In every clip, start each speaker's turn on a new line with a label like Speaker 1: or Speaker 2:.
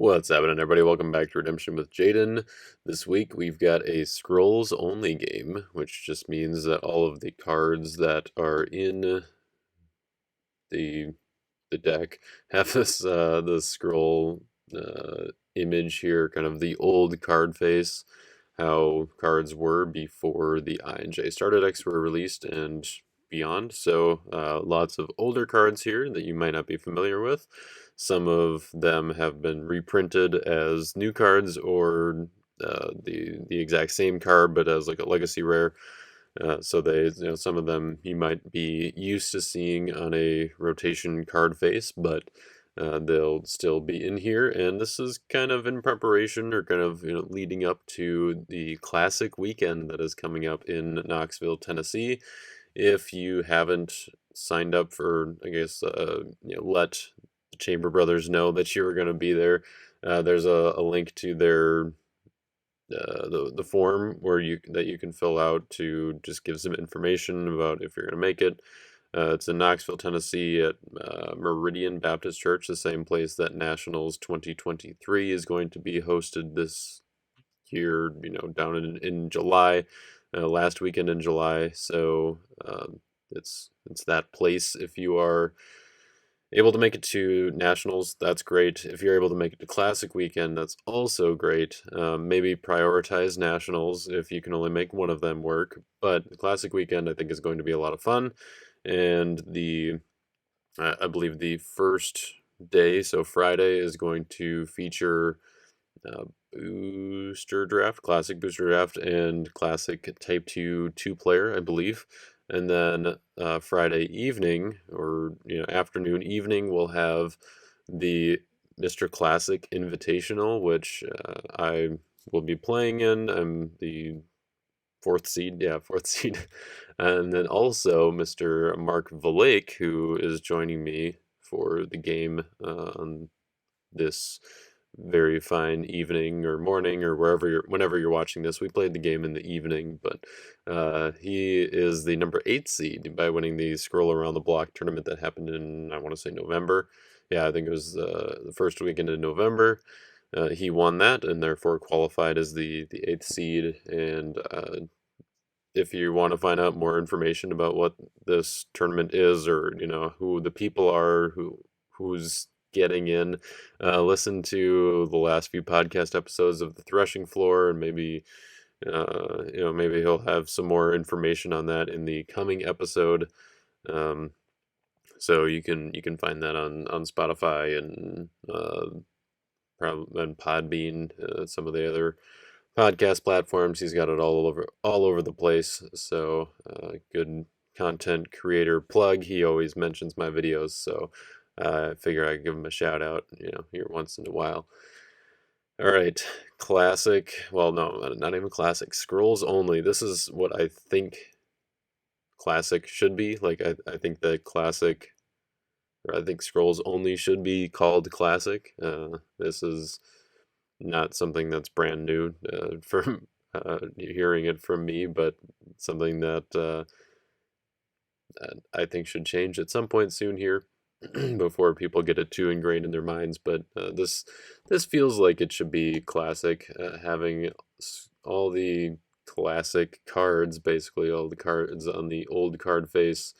Speaker 1: What's happening, everybody? Welcome back to Redemption with Jaden. This week we've got a scrolls only game, which just means that all of the cards that are in the the deck have this the scroll image here, kind of the old card face, how cards were before the I and J starter decks were released and beyond. So lots of older cards here that you might not be familiar with. Some of them have been reprinted as new cards or the exact same card but as like a legacy rare. So some of them you might be used to seeing on a rotation card face, but they'll still be in here. And this is kind of in preparation or kind of leading up to the Classic weekend that is coming up in Knoxville, Tennessee. If you haven't signed up for, I guess, let the Chamber Brothers know that you were going to be there. There's a link to their the form where you can fill out to just give some information about if you're going to make it. It's in Knoxville, Tennessee at Meridian Baptist Church, the same place that Nationals 2023 is going to be hosted this year, down in July, last weekend in July. So it's that place. If you are able to make it to Nationals, that's great. If you're able to make it to Classic weekend, that's also great. Maybe prioritize Nationals if you can only make one of them work. But the Classic weekend, I think, is going to be a lot of fun. And I believe the first day, so Friday, is going to feature booster draft, classic booster draft, and classic type 2 two-player, I believe. And then Friday evening or afternoon evening, we'll have the Mr. Classic Invitational, which I will be playing in. I'm the fourth seed, fourth seed. And then also Mr. Marc Vellake, who is joining me for the game on this very fine evening or morning or whenever you're watching this. We played the game in the evening, but he is the number 8 seed by winning the Scroll Around the Block tournament that happened in, I want to say, November. Yeah, I think it was the first weekend in November. He won that and therefore qualified as the 8th seed. And if you want to find out more information about what this tournament is, or who the people are who's getting in, listen to the last few podcast episodes of the Threshing Floor, and maybe maybe he'll have some more information on that in the coming episode. So you can find that on Spotify and and Podbean, some of the other podcast platforms. He's got it all over the place. So good content creator plug. He always mentions my videos, so I figure I give him a shout out, here once in a while. All right, classic. Well, no, not even classic. Scrolls only. This is what I think classic should be. Like I think that classic, or I think scrolls only should be called classic. This is not something that's brand new from hearing it from me, but something that I think should change at some point soon here before people get it too ingrained in their minds. But this feels like it should be classic, having all the classic cards, basically all the cards on the old card face.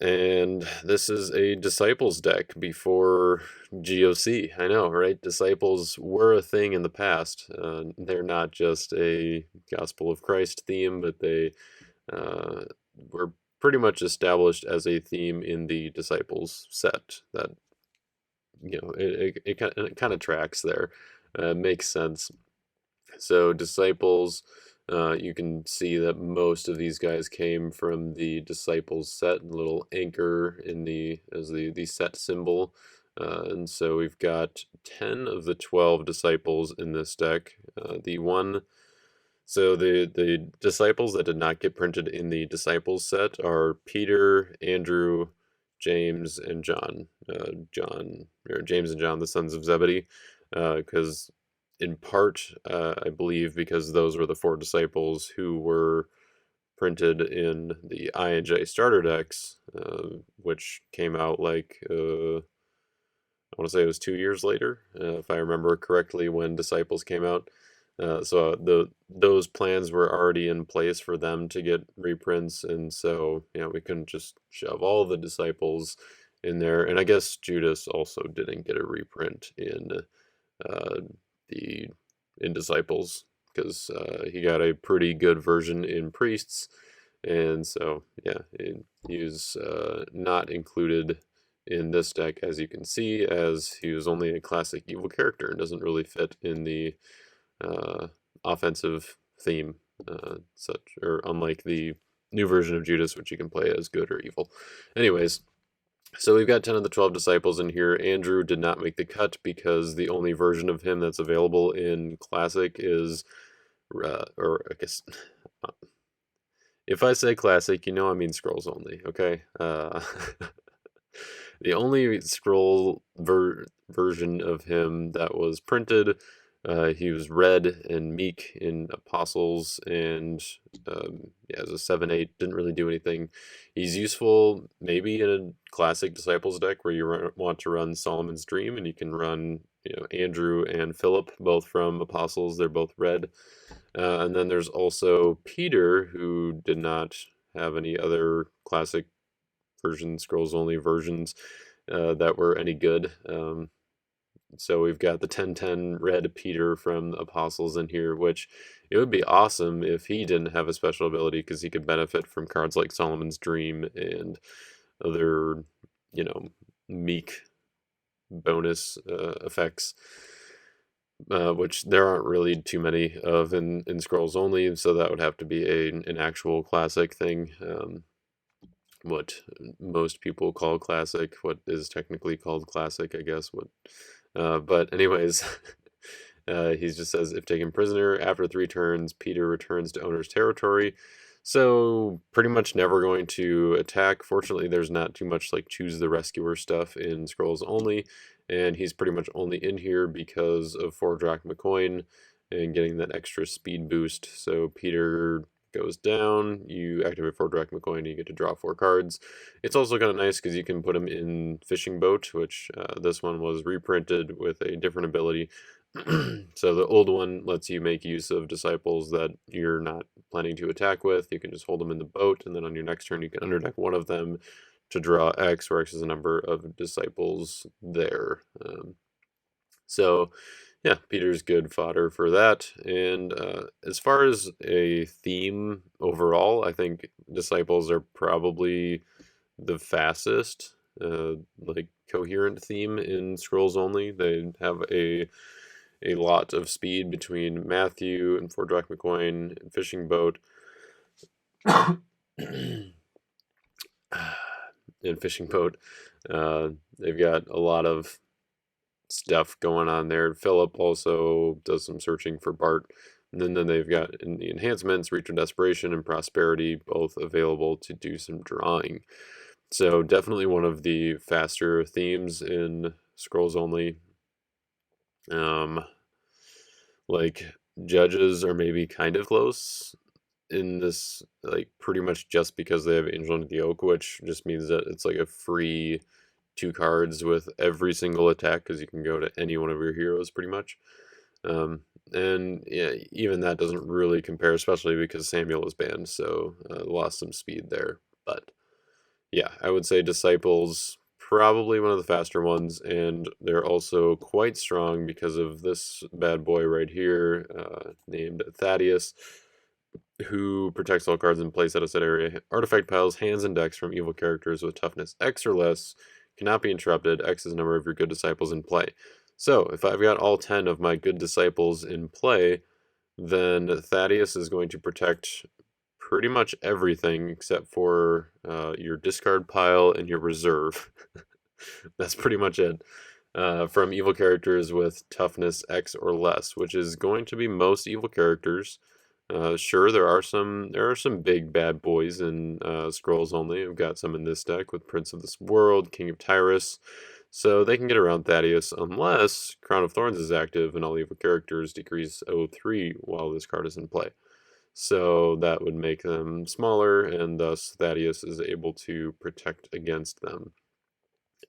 Speaker 1: And this is a Disciples deck before GOC. I know, right? Disciples were a thing in the past. They're not just a Gospel of Christ theme, but they were pretty much established as a theme in the Disciples set. That it kind of tracks there. Makes sense. So Disciples. You can see that most of these guys came from the Disciples set, little anchor as the set symbol. And so we've got 10 of the 12 Disciples in this deck. The Disciples that did not get printed in the Disciples set are Peter, Andrew, James, and John. James and John, the sons of Zebedee, because in part, I believe, because those were the 4 disciples who were printed in the I and J starter decks, which came out like, I want to say it was 2 years later, if I remember correctly, when Disciples came out. So those plans were already in place for them to get reprints, and so we couldn't just shove all the Disciples in there. And I guess Judas also didn't get a reprint uh, the in Disciples because he got a pretty good version in Priests, and so yeah, he was not included in this deck, as you can see, as he was only a classic evil character and doesn't really fit in the uh, offensive theme, such or unlike the new version of Judas, which you can play as good or evil. Anyways, so we've got 10 of the 12 disciples in here. Andrew did not make the cut because the only version of him that's available in Classic is, or I guess, if I say Classic, I mean Scrolls only, okay? The only scroll version of him that was printed, he was red and meek in Apostles, and yeah, as a 7/8, didn't really do anything. He's useful maybe in a classic Disciples deck where you want to run Solomon's Dream, and you can run Andrew and Philip, both from Apostles. They're both red. And then there's also Peter, who did not have any other classic versions, Scrolls only versions that were any good. So we've got the 10/10 red Peter from the Apostles in here, which it would be awesome if he didn't have a special ability because he could benefit from cards like Solomon's Dream and other, meek bonus effects, which there aren't really too many of in Scrolls only, so that would have to be an actual classic thing. What most people call classic, what is technically called classic, I guess. But anyways, he just says, if taken prisoner after 3 turns, Peter returns to owner's territory. So pretty much never going to attack. Fortunately, there's not too much like choose the rescuer stuff in Scrolls only, and he's pretty much only in here because of 4 drachma coin and getting that extra speed boost. So Peter goes down, you activate 4 drachma coin, and you get to draw 4 cards. It's also kind of nice because you can put him in fishing boat, which this one was reprinted with a different ability. So the old one lets you make use of disciples that you're not planning to attack with. You can just hold them in the boat, and then on your next turn you can underdeck one of them to draw X, where X is the number of disciples there. So yeah, Peter's good fodder for that. And as far as a theme overall, I think disciples are probably the fastest, like coherent theme in Scrolls only. They have a lot of speed between Matthew and 4 drachma coin and fishing boat. And fishing boat. They've got a lot of stuff going on there. Philip also does some searching for Bart. And then they've got in the enhancements, Reach of Desperation and Prosperity, both available to do some drawing. So definitely one of the faster themes in Scrolls only. Like Judges are maybe kind of close in this, like pretty much just because they have Angel into the Oak, which just means that it's like a free 2 cards with every single attack because you can go to any one of your heroes pretty much. And yeah, even that doesn't really compare, especially because Samuel was banned, so lost some speed there. But yeah, I would say Disciples probably one of the faster ones, and they're also quite strong because of this bad boy right here, named Thaddeus, who protects all cards in place at a set area. Artifact piles, hands, and decks from evil characters with toughness X or less cannot be interrupted. X is the number of your good disciples in play. So if I've got all 10 of my good disciples in play, then Thaddeus is going to protect pretty much everything except for your discard pile and your reserve. That's pretty much it. From evil characters with toughness X or less, which is going to be most evil characters. Sure, there are some big bad boys in Scrolls only. I've got some in this deck with Prince of this World, King of Tyrus, so they can get around Thaddeus unless Crown of Thorns is active and all evil characters decrease 0/3 while this card is in play. So that would make them smaller, and thus Thaddeus is able to protect against them.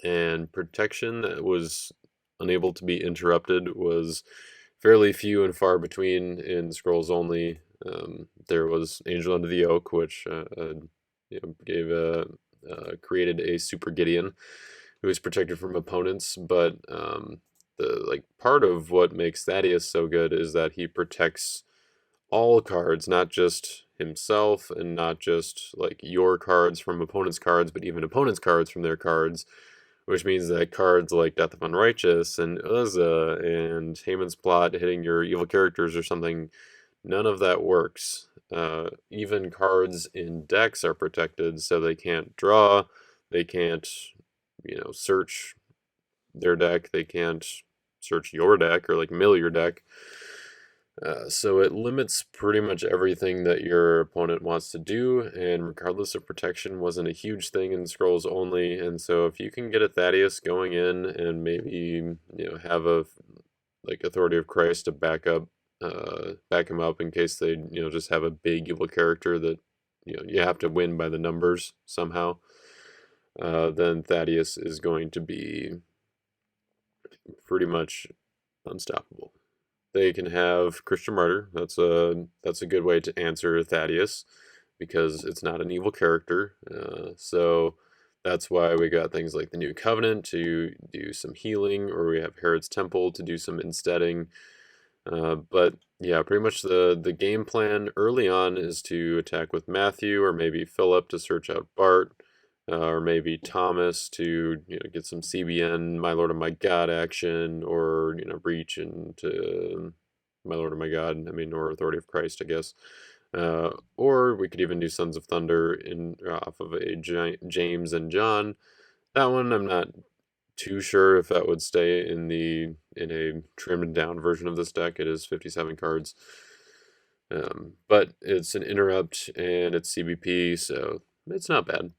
Speaker 1: and protection that was unable to be interrupted was fairly few and far between in Scrolls Only. There was Angel Under the Oak, which gave created a Super Gideon who is protected from opponents, but the part of what makes Thaddeus so good is that he protects all cards, not just himself and not just like your cards from opponents' cards, but even opponents' cards from their cards, which means that cards like Death of Unrighteous and Uzza and Haman's Plot hitting your evil characters or something, none of that works. Even cards in decks are protected, so they can't draw, they can't, search their deck, they can't search your deck or like mill your deck. So it limits pretty much everything that your opponent wants to do, and regardless of protection wasn't a huge thing in Scrolls Only, and so if you can get a Thaddeus going in and maybe, have a Authority of Christ to back him up in case they, just have a big evil character that, you have to win by the numbers somehow, then Thaddeus is going to be pretty much unstoppable. They can have Christian Martyr. That's a good way to answer Thaddeus because it's not an evil character. So that's why we got things like the New Covenant to do some healing, or we have Herod's Temple to do some insteading. But yeah, pretty much the game plan early on is to attack with Matthew or maybe Philip to search out Bart. Or maybe Thomas to get some CBN My Lord and My God action, or reach into My Lord and My God. I mean, or Authority of Christ, I guess. Or we could even do Sons of Thunder off of a James and John. That one I'm not too sure if that would stay in a trimmed down version of this deck. It is 57 cards. But it's an interrupt and it's CBP, so it's not bad.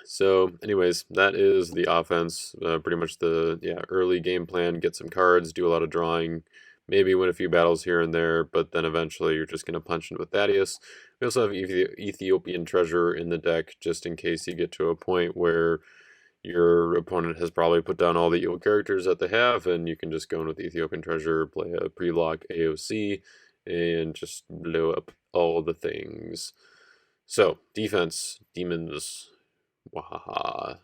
Speaker 1: So anyways, that is the offense. Pretty much the early game plan, get some cards, do a lot of drawing, maybe win a few battles here and there, but then eventually you're just going to punch in with Thaddeus. We also have Ethiopian Treasure in the deck, just in case you get to a point where your opponent has probably put down all the evil characters that they have, and you can just go in with Ethiopian Treasure, play a pre-lock AOC, and just blow up all the things. So, defense, demons, wahaha.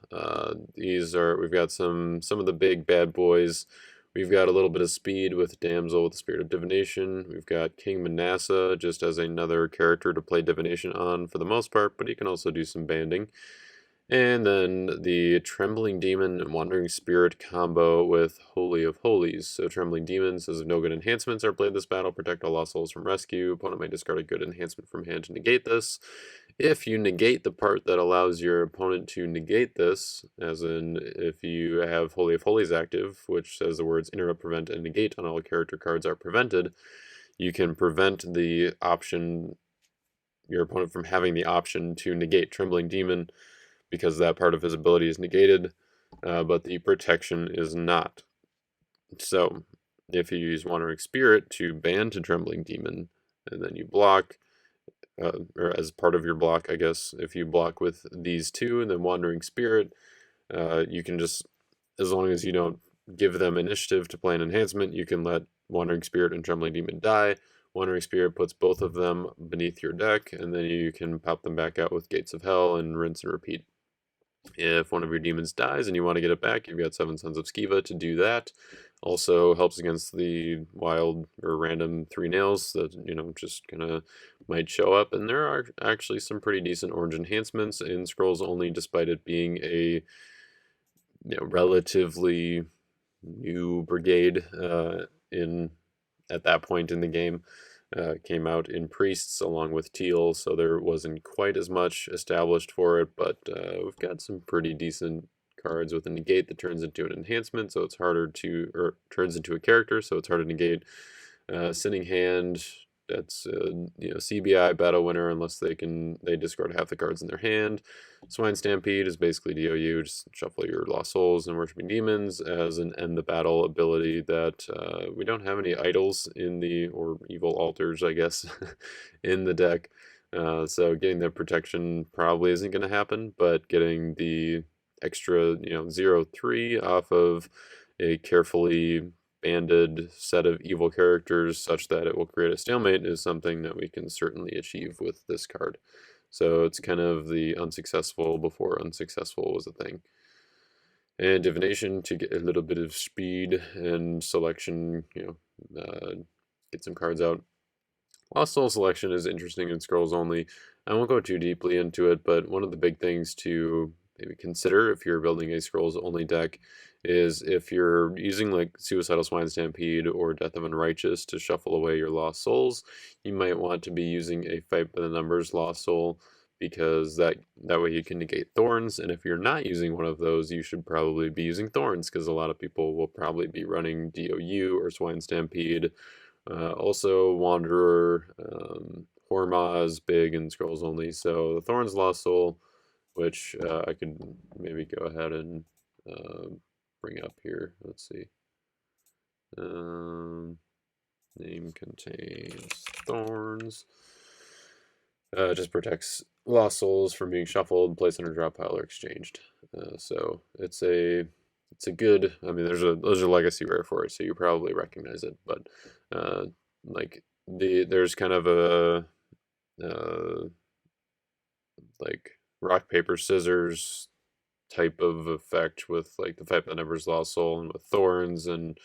Speaker 1: We've got some of the big bad boys. We've got a little bit of speed with Damsel with the Spirit of Divination. We've got King Manasseh just as another character to play Divination on for the most part, but he can also do some banding. And then the Trembling Demon and Wandering Spirit combo with Holy of Holies. So Trembling Demon says if no good enhancements are played this battle, protect all lost souls from rescue. Opponent may discard a good enhancement from hand to negate this. If you negate the part that allows your opponent to negate this, as in if you have Holy of Holies active, which says the words interrupt, prevent, and negate on all character cards are prevented, you can prevent your opponent from having the option to negate Trembling Demon, because that part of his ability is negated, but the protection is not. So, if you use Wandering Spirit to ban to Trembling Demon, and then you block, or as part of your block, I guess, if you block with these two and then Wandering Spirit, you can just, as long as you don't give them initiative to play an enhancement, you can let Wandering Spirit and Trembling Demon die. Wandering Spirit puts both of them beneath your deck, and then you can pop them back out with Gates of Hell and rinse and repeat. If one of your demons dies and you want to get it back, you've got Seven Sons of Skiva to do that. Also helps against the wild or random 3 nails that, just kind of might show up. And there are actually some pretty decent orange enhancements in Scrolls Only, despite it being a relatively new brigade at that point in the game. Came out in Priests along with Teal, so there wasn't quite as much established for it, but we've got some pretty decent cards with a negate that turns into an enhancement, so it's harder to, or turns into a character, so it's harder to negate. Sinning Hand, that's CBI battle winner unless they discard half the cards in their hand. Swine Stampede is basically DOU, just shuffle your Lost Souls and Worshipping Demons as an end the battle ability that we don't have any idols or evil altars, I guess, in the deck. So getting the protection probably isn't going to happen, but getting the extra, 0-3 off of a carefully banded set of evil characters such that it will create a stalemate is something that we can certainly achieve with this card. So it's kind of the unsuccessful before unsuccessful was a thing. And divination to get a little bit of speed and selection, get some cards out. Lost Soul selection is interesting in Scrolls Only. I won't go too deeply into it, but one of the big things to maybe consider if you're building a Scrolls Only deck is if you're using like Suicidal Swine Stampede or Death of Unrighteous to shuffle away your Lost Souls, you might want to be using a Fight by the Numbers Lost Soul because that way you can negate Thorns, and if you're not using one of those, you should probably be using Thorns because a lot of people will probably be running DOU or Swine Stampede. Also, Wanderer, Hormaz, big, and Scrolls Only. So the Thorns Lost Soul, which I could maybe go ahead and bring up here. Let's see. Name contains Thorns. Just protects Lost Souls from being shuffled, placed in a drop pile, or exchanged. So it's a good. I mean, there's a legacy rare for it, so you probably recognize it. But like there's kind of a like rock paper scissors type of effect with like the Fight by the Numbers Lost Soul and with Thorns, and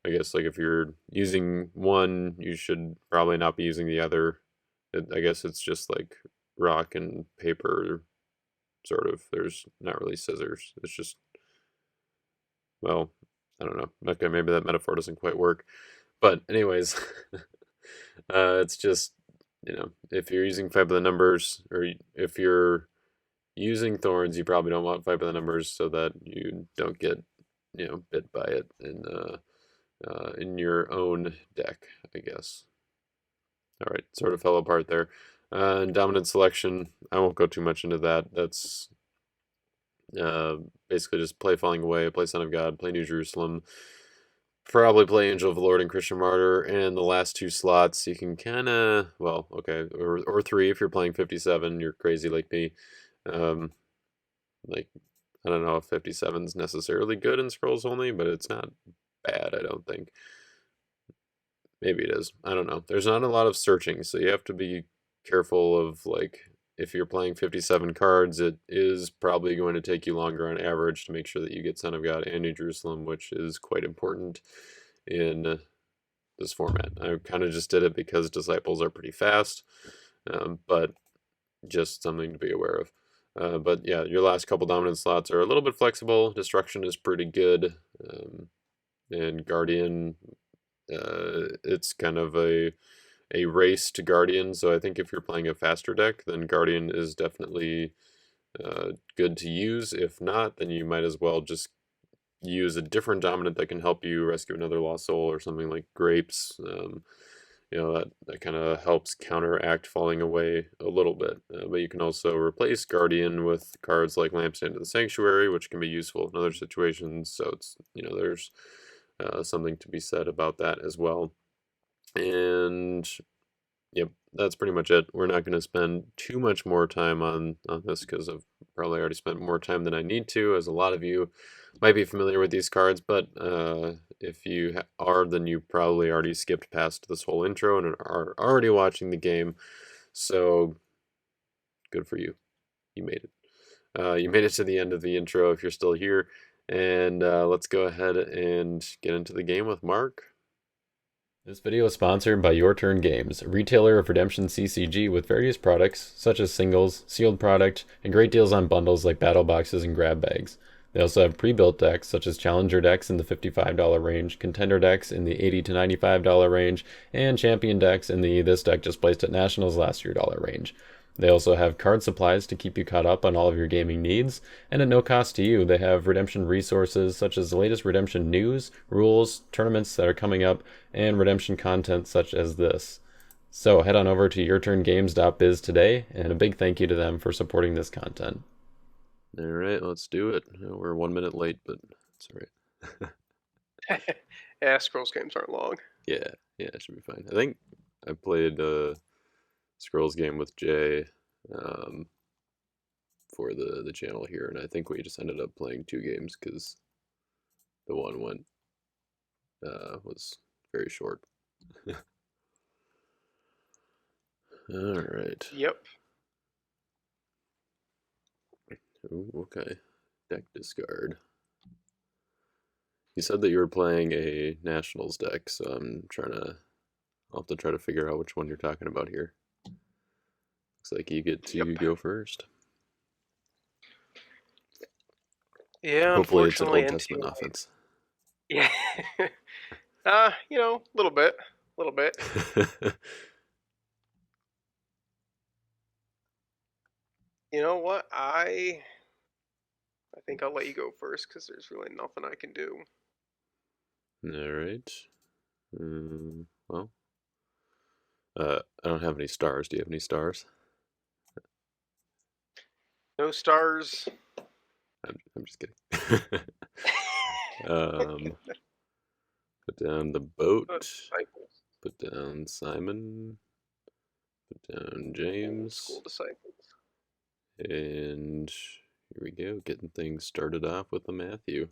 Speaker 1: I guess like if you're using one, you should probably not be using the other. I guess it's just like rock and paper, sort of. There's not really scissors. It's just, well, I don't know. Okay, maybe that metaphor doesn't quite work. But anyways, it's just, if you're using Fight by the Numbers, or if you're using Thorns, you probably don't want Fight by the Numbers so that you don't get, bit by it in your own deck, I guess. All right, sort of fell apart there. And dominant selection, I won't go too much into that. That's basically just play Falling Away, play Son of God, play New Jerusalem, probably play Angel of the Lord and Christian Martyr, and the last two slots you can kind of, well, okay, or three if you're playing 57, you're crazy like me. Like, I don't know if 57 is necessarily good in Scrolls Only, but it's not bad, I don't think. Maybe it is. I don't know. There's not a lot of searching, so you have to be careful of like if you're playing 57 cards, it is probably going to take you longer on average to make sure that you get Son of God and New Jerusalem, which is quite important in this format. I kind of just did it because Disciples are pretty fast, but just something to be aware of. But yeah, your last couple dominant slots are a little bit flexible. Destruction is pretty good, and Guardian, it's kind of a race to Guardian. So I think if you're playing a faster deck, then Guardian is definitely good to use. If not, then you might as well just use a different dominant that can help you rescue another Lost Soul or something like Grapes. That kind of helps counteract Falling Away a little bit. But you can also replace Guardian with cards like Lampstand of the Sanctuary, which can be useful in other situations. So it's, there's something to be said about that as well. And yep, that's pretty much it. We're not going to spend too much more time on this because I've probably already spent more time than I need to, as a lot of you might be familiar with these cards, but if you are, then you probably already skipped past this whole intro and are already watching the game, so good for you. You made it. You made it to the end of the intro if you're still here, and let's go ahead and get into the game with Mark. This video is sponsored by Your Turn Games, a retailer of Redemption CCG with various products, such as singles, sealed product, and great deals on bundles like battle boxes and grab bags. They also have pre-built decks, such as Challenger decks in the $55 range, Contender decks in the $80 to $95 range, and Champion decks in the this deck just placed at Nationals last year dollar range. They also have card supplies to keep you caught up on all of your gaming needs, and at no cost to you, they have Redemption resources such as the latest Redemption news, rules, tournaments that are coming up, and Redemption content such as this. So head on over to yourturngames.biz today, and a big thank you to them for supporting this content. All right, let's do it. We're 1 minute late, but it's all
Speaker 2: right. Yeah, Scrolls games aren't long.
Speaker 1: Yeah, it should be fine. I think I played Scrolls game with Jay for the channel here, and I think we just ended up playing 2 games because the one went was very short. All right.
Speaker 2: Yep.
Speaker 1: Ooh, okay. Deck discard. You said that you were playing a Nationals deck, so I'll have to try to figure out which one you're talking about here. Looks like you get to
Speaker 2: Yep.
Speaker 1: go first.
Speaker 2: Yeah,
Speaker 1: Hopefully it's an
Speaker 2: unfortunately,
Speaker 1: Old Testament
Speaker 2: NTOI.
Speaker 1: offense.
Speaker 2: Yeah. A little bit. A little bit. You know what? I think I'll let you go first because there's really nothing I can do.
Speaker 1: All right. Well, I don't have any stars. Do you have any stars?
Speaker 2: No stars.
Speaker 1: I'm just kidding. um, put down the boat.
Speaker 2: Disciples.
Speaker 1: Put down Simon. Put down
Speaker 2: Old
Speaker 1: James.
Speaker 2: school disciples.
Speaker 1: And here we go, getting things started off with the Matthew.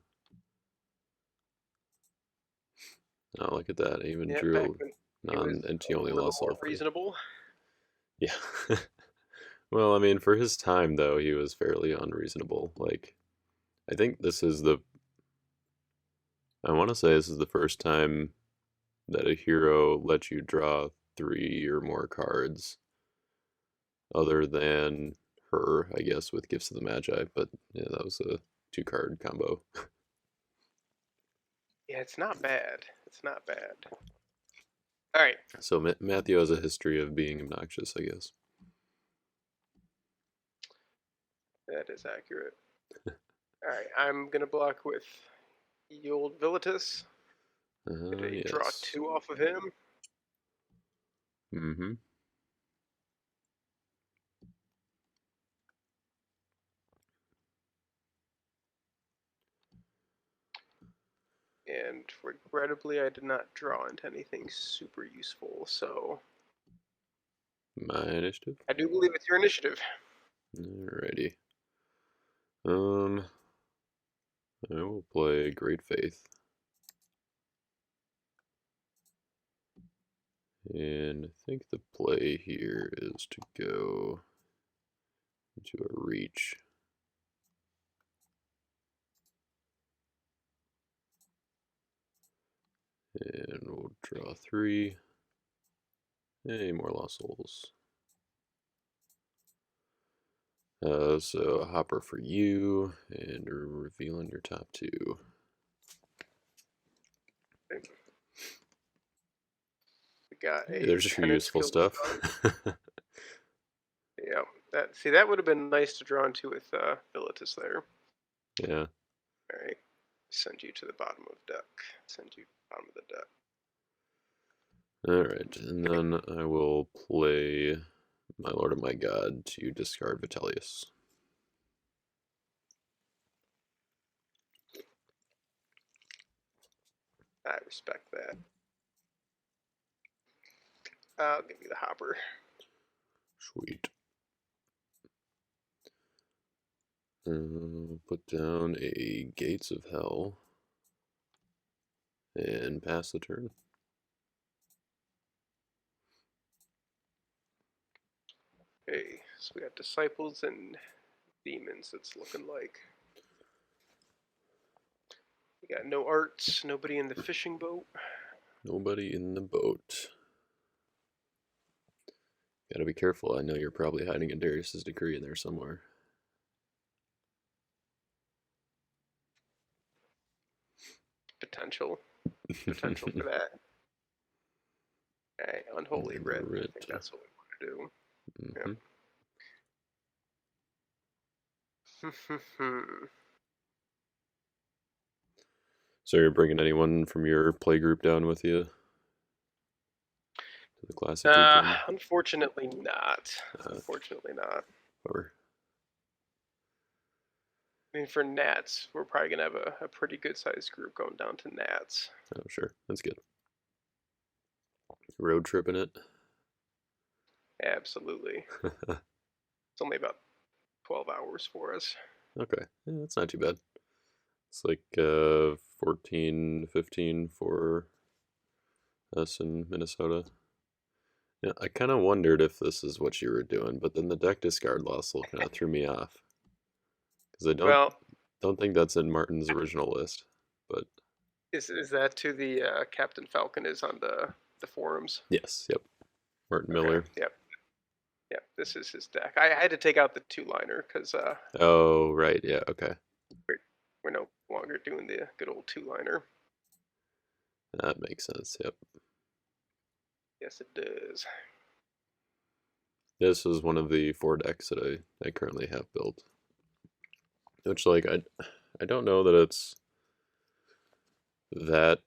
Speaker 1: Oh, look at that. I even
Speaker 2: Yeah,
Speaker 1: drew
Speaker 2: back
Speaker 1: a
Speaker 2: when he was
Speaker 1: non-NT
Speaker 2: a
Speaker 1: only
Speaker 2: little
Speaker 1: loss
Speaker 2: more
Speaker 1: play.
Speaker 2: reasonable.
Speaker 1: Yeah. Well, I mean, for his time, though, he was fairly unreasonable. Like, I think I want to say this is the first time that a hero lets you draw 3 or more cards, other than her, I guess, with Gifts of the Magi. But yeah, that was a 2-card combo.
Speaker 2: Yeah, it's not bad. It's not bad. All right.
Speaker 1: So Matthew has a history of being obnoxious, I guess.
Speaker 2: That is accurate. All right. I'm going to block with the old Village. Get a draw
Speaker 1: Yes.
Speaker 2: 2 off of him.
Speaker 1: Mm-hmm.
Speaker 2: And regrettably, I did not draw into anything super useful. So
Speaker 1: My initiative.
Speaker 2: I do believe it's your initiative.
Speaker 1: Alrighty. Um, I will play Great Faith. And I think the play here is to go into a reach. And we'll draw 3. Hey, more Lost Souls. So a hopper for you, and revealing your top 2.
Speaker 2: We got
Speaker 1: Hey,
Speaker 2: a
Speaker 1: there's your
Speaker 2: Tenant's
Speaker 1: useful
Speaker 2: Guild
Speaker 1: stuff.
Speaker 2: Yeah, that would have been nice to draw into with Village there.
Speaker 1: Yeah.
Speaker 2: All right, send you to the bottom of deck. Send you to the bottom of the deck.
Speaker 1: Alright, and then I will play My Lord and My God to discard Vitellius.
Speaker 2: I respect that. I'll give you the hopper.
Speaker 1: Sweet. Put down a Gates of Hell and pass the turn.
Speaker 2: Okay, so we got disciples and demons. It's looking like we got no arts, nobody in the fishing boat.
Speaker 1: Nobody in the boat. Gotta be careful. I know you're probably hiding a Darius's decree in there somewhere.
Speaker 2: Potential for that. Okay, unholy writ. I think that's what we want to do.
Speaker 1: Mm-hmm.
Speaker 2: Yeah.
Speaker 1: So you're bringing anyone from your play group down with you to the Classic weekend?
Speaker 2: Unfortunately not. Unfortunately not.
Speaker 1: Or
Speaker 2: I mean, for Nats, we're probably gonna have a pretty good sized group going down to Nats.
Speaker 1: oh, sure, that's good. Road tripping it.
Speaker 2: Absolutely. It's only about 12 hours for us.
Speaker 1: Okay, yeah, that's not too bad. It's like 14, 15 for us in Minnesota. Yeah, I kind of wondered if this is what you were doing, but then the deck discard loss kind of threw me off because I
Speaker 2: Well,
Speaker 1: don't think that's in Martin's original list. But
Speaker 2: is that to the Captain Falcon is on the forums?
Speaker 1: yes, yep, Martin
Speaker 2: Okay.
Speaker 1: Miller.
Speaker 2: Yep. Yep. This is his deck. I had to take out the two-liner because
Speaker 1: Oh, right, yeah, okay,
Speaker 2: we're no longer doing the good old two-liner.
Speaker 1: that makes sense. Yep,
Speaker 2: Yes, it does.
Speaker 1: this is one of the 4 decks that I currently have built. Which like I don't know that it's that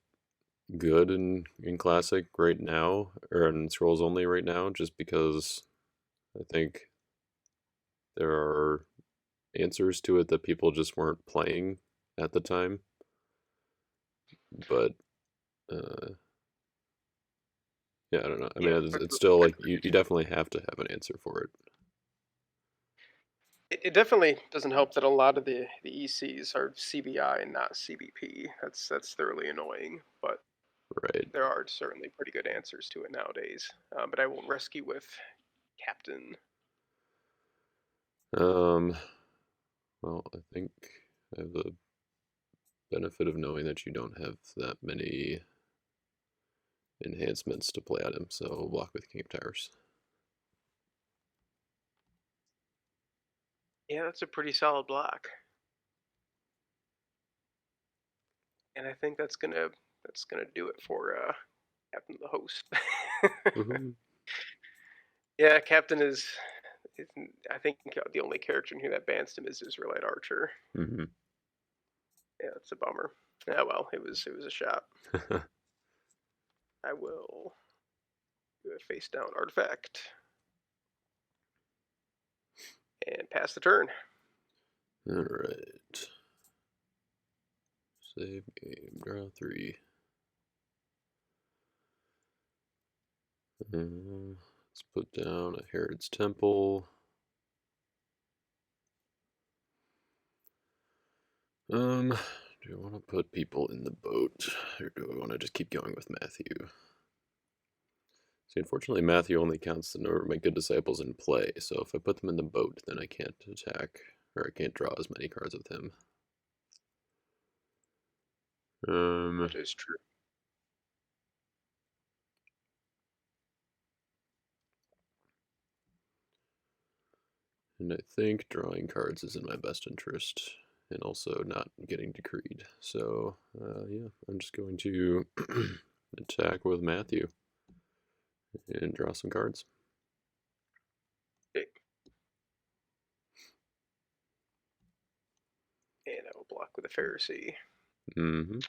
Speaker 1: good in Classic right now, or in Scrolls Only right now, just because I think there are answers to it that people just weren't playing at the time. But uh, yeah, I don't know. I mean,
Speaker 2: Yeah.
Speaker 1: it's still like you definitely have to have an answer for it.
Speaker 2: It definitely doesn't help that a lot of the ECs are CBI and not CBP. That's thoroughly annoying, but
Speaker 1: Right.
Speaker 2: there are certainly pretty good answers to it nowadays. But I will rescue with Captain.
Speaker 1: Um. Well, I think I have the benefit of knowing that you don't have that many enhancements to play at him, so we'll block with King of Towers.
Speaker 2: Yeah, that's a pretty solid block, and I think that's gonna do it for Captain the host.
Speaker 1: Woohoo.
Speaker 2: Yeah, Captain is I think the only character in here that bans him is Israelite Archer.
Speaker 1: Mm-hmm.
Speaker 2: Yeah, it's a bummer. Yeah, well, it was a shot. I will do a face down artifact and pass the turn.
Speaker 1: All right. Save game. Draw 3. Let's put down a Herod's Temple. Do I want to put people in the boat, or do I want to just keep going with Matthew? See, unfortunately, Matthew only counts the number of my good disciples in play, so if I put them in the boat, then I can't attack, or I can't draw as many cards with him.
Speaker 2: That is true.
Speaker 1: And I think drawing cards is in my best interest, and also not getting decreed. So, yeah, I'm just going to attack with Matthew and draw some cards.
Speaker 2: Okay. And I will block with a Pharisee.
Speaker 1: Mm-hmm.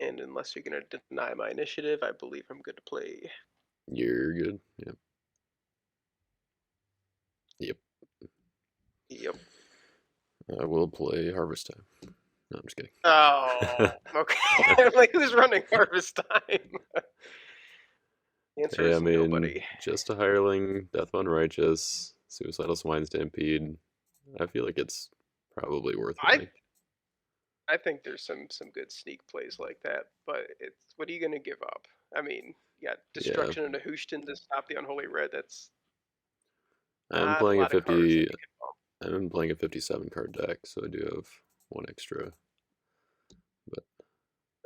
Speaker 2: And unless you're going to deny my initiative, I believe I'm good to play.
Speaker 1: You're good. Yep. Yep.
Speaker 2: Yep.
Speaker 1: I will play Harvest Time. No, I'm just kidding.
Speaker 2: Oh, okay. I'm like, who's running Harvest Time? The answer
Speaker 1: Hey, I
Speaker 2: is
Speaker 1: mean,
Speaker 2: nobody.
Speaker 1: just a hireling, Death Unrighteous, Suicidal Swine Stampede. I feel like it's probably worth
Speaker 2: I
Speaker 1: running.
Speaker 2: I think there's some good sneak plays like that, but it's what are you going to give up? I mean, you got
Speaker 1: Yeah,
Speaker 2: Destruction into Houston to stop the Unholy Red. That's
Speaker 1: I'm
Speaker 2: not a
Speaker 1: playing a
Speaker 2: lot of cards that
Speaker 1: 50.
Speaker 2: you can bump.
Speaker 1: I'm playing a 57 card deck, so I do have one extra. But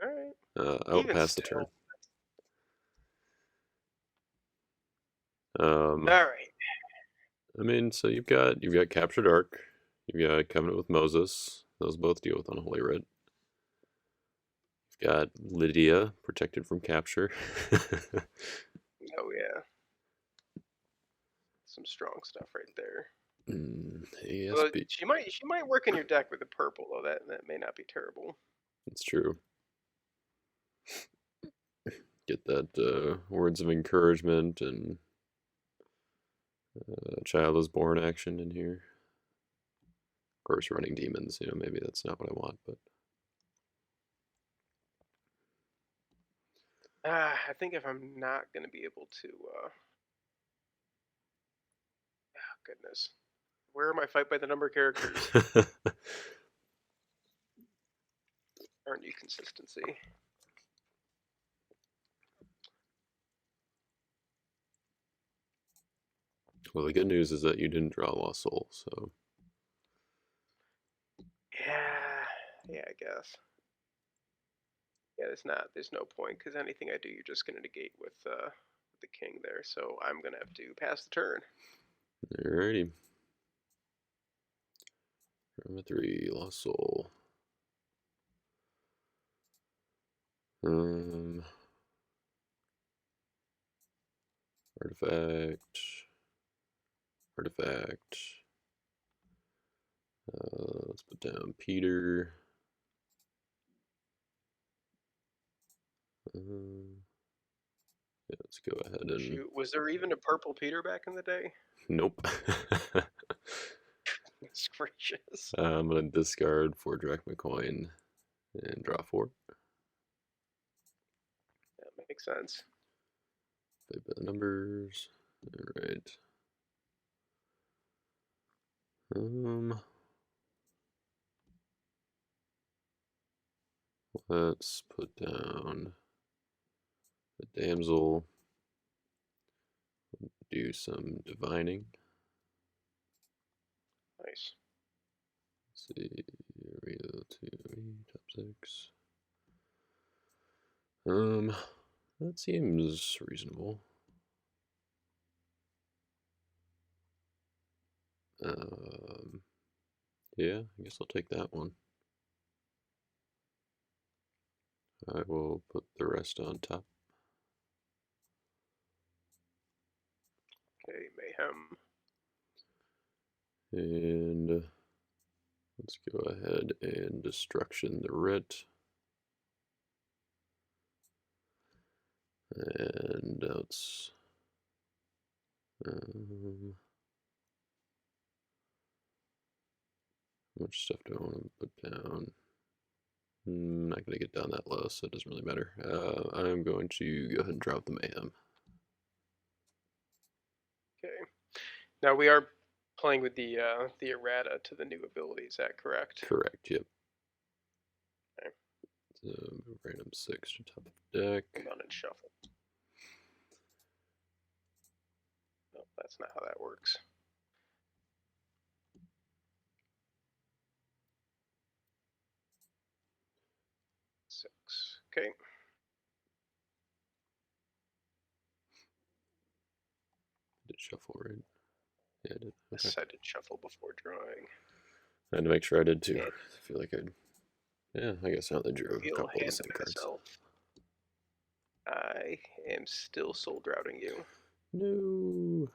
Speaker 2: All right.
Speaker 1: I'll
Speaker 2: Even
Speaker 1: pass the turn.
Speaker 2: still.
Speaker 1: Um,
Speaker 2: All right.
Speaker 1: I mean, so you've got Captured Ark, you've got Covenant with Moses. Those both deal with Unholy Red. You've got Lydia, protected from capture.
Speaker 2: Oh yeah. Some strong stuff right there. Well,
Speaker 1: ASB.
Speaker 2: she might work in your deck with the purple though. That may not be terrible.
Speaker 1: It's true. Get that words of encouragement and child is born action in here. Of course, running demons. Maybe that's not what I want, but
Speaker 2: I think if I'm not gonna be able to, oh goodness, Where are my fight by the number characters? Aren't you consistency?
Speaker 1: Well, the good news is that you didn't draw Lost Soul, so.
Speaker 2: Yeah, I guess. Yeah, there's no point, because anything I do, you're just going to negate with the king there, so I'm going to have to pass the turn.
Speaker 1: Alrighty. Number 3, Lost Soul. Artifact. Artifact. Let's put down Peter. Yeah, let's go ahead and.
Speaker 2: Shoot, was there even a purple Peter back in the day?
Speaker 1: Nope.
Speaker 2: Goodness gracious.
Speaker 1: I'm gonna discard 4 Drachma coin and draw 4.
Speaker 2: That makes sense.
Speaker 1: Play by the numbers. Alright. Let's put down the damsel. Do some divining.
Speaker 2: Nice.
Speaker 1: Let's see. Real 2, top 6. That seems reasonable. Yeah, I guess I'll take that one. I will put the rest on top.
Speaker 2: Okay, mayhem.
Speaker 1: And let's go ahead and destruction the writ. And let's how much stuff do I want to put down? I'm not going to get down that low, so it doesn't really matter. I'm going to go ahead and drop the mayhem.
Speaker 2: Okay. Now we are playing with the errata to the new ability. Is that correct?
Speaker 1: Correct. Yep.
Speaker 2: Okay.
Speaker 1: So move random 6 to top of the deck.
Speaker 2: Come on and shuffle. No, that's not how that works. Six. Okay.
Speaker 1: Did shuffle right? Yeah, I did. Okay.
Speaker 2: Yes, I did shuffle before drawing.
Speaker 1: I had to make sure I did too. Yeah. I feel like I'd. Yeah, I guess now they drew a couple of the same cards.
Speaker 2: I am still soul droughting you.
Speaker 1: No.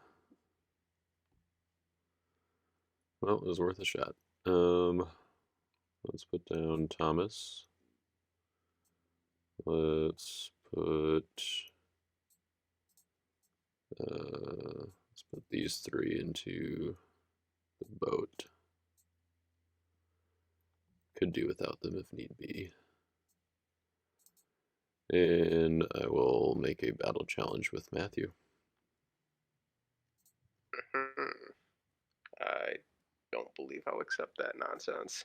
Speaker 1: Well, it was worth a shot. Let's put down Thomas. Let's put these 3 into the boat. Could do without them if need be. And I will make a battle challenge with Matthew.
Speaker 2: I don't believe I'll accept that nonsense.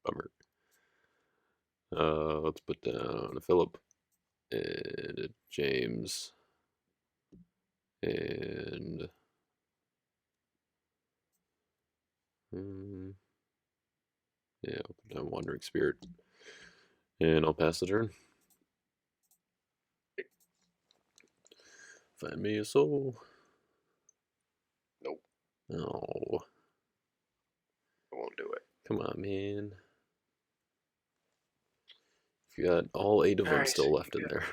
Speaker 1: Bummer. Let's put down a Philip and a James and yeah, I'll put down Wandering Spirit and I'll pass the turn. Find me a soul.
Speaker 2: Nope.
Speaker 1: Oh.
Speaker 2: I won't do it.
Speaker 1: Come on, man. You got all 8 of them still left in there.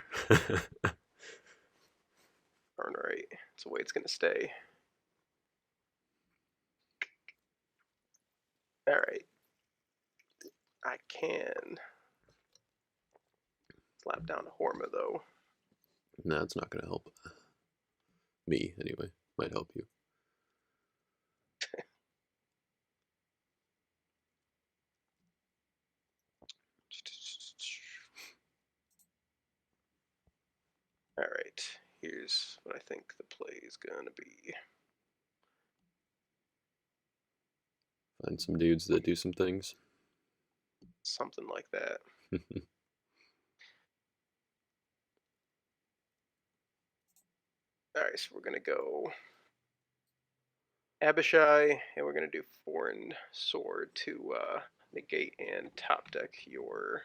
Speaker 2: Darn right. It's the way it's going to stay. Alright. I can slap down a Horma, though.
Speaker 1: No, it's not going to help. Me, anyway. Might help you.
Speaker 2: Alright. Here's what I think the play is going to be.
Speaker 1: Find some dudes that do some things.
Speaker 2: Something like that. Alright, so we're going to go Abishai, and we're going to do Foreign Sword to negate and top deck your,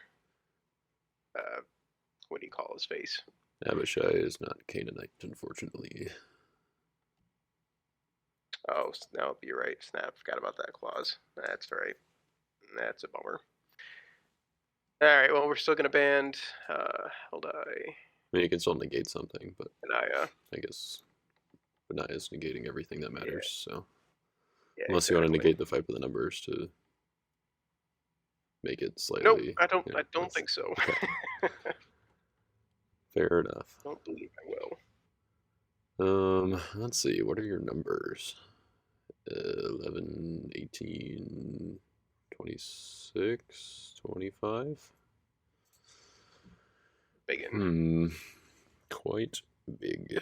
Speaker 2: what do you call his face?
Speaker 1: Abishai is not Canaanite, unfortunately.
Speaker 2: Oh, no, you're right. Snap, forgot about that clause. That's right. That's a bummer. Alright, well, we're still going to ban Heldai.
Speaker 1: I mean, you can still negate something, but
Speaker 2: Anaya.
Speaker 1: I guess Benaya is negating everything that
Speaker 2: Yeah,
Speaker 1: matters, so.
Speaker 2: yeah,
Speaker 1: Unless you want to
Speaker 2: exactly.
Speaker 1: negate the fight with the numbers to make it
Speaker 2: Nope,
Speaker 1: slightly.
Speaker 2: I don't.
Speaker 1: Yeah,
Speaker 2: I don't think so.
Speaker 1: okay. Fair enough.
Speaker 2: Don't believe I will.
Speaker 1: Let's see. What are your numbers? 11, 18, 26, 25.
Speaker 2: Biggin.
Speaker 1: Quite big.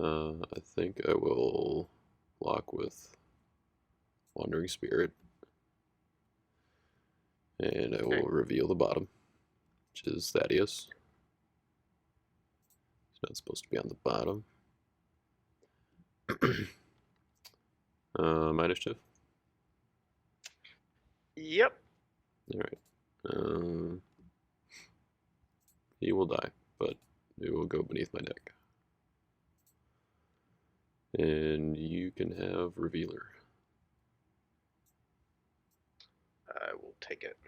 Speaker 1: I think I will lock with Wandering Spirit, and I will reveal the bottom, which is Thaddeus. He's not supposed to be on the bottom. Initiative.
Speaker 2: Yep.
Speaker 1: All right. He will die, but it will go beneath my deck. And you can have Revealer.
Speaker 2: I will take it.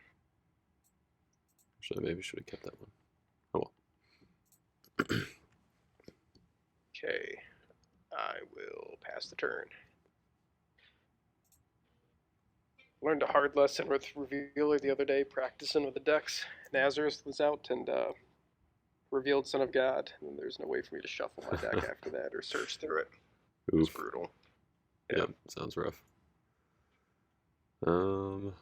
Speaker 1: Actually, I maybe should have kept that one. Oh well.
Speaker 2: Okay. I will pass the turn. Learned a hard lesson with Revealer the other day, practicing with the decks. Nazareth was out and revealed Son of God, and there's no way for me to shuffle my deck after that or search through it. It was brutal.
Speaker 1: Yeah. Yep, sounds rough. All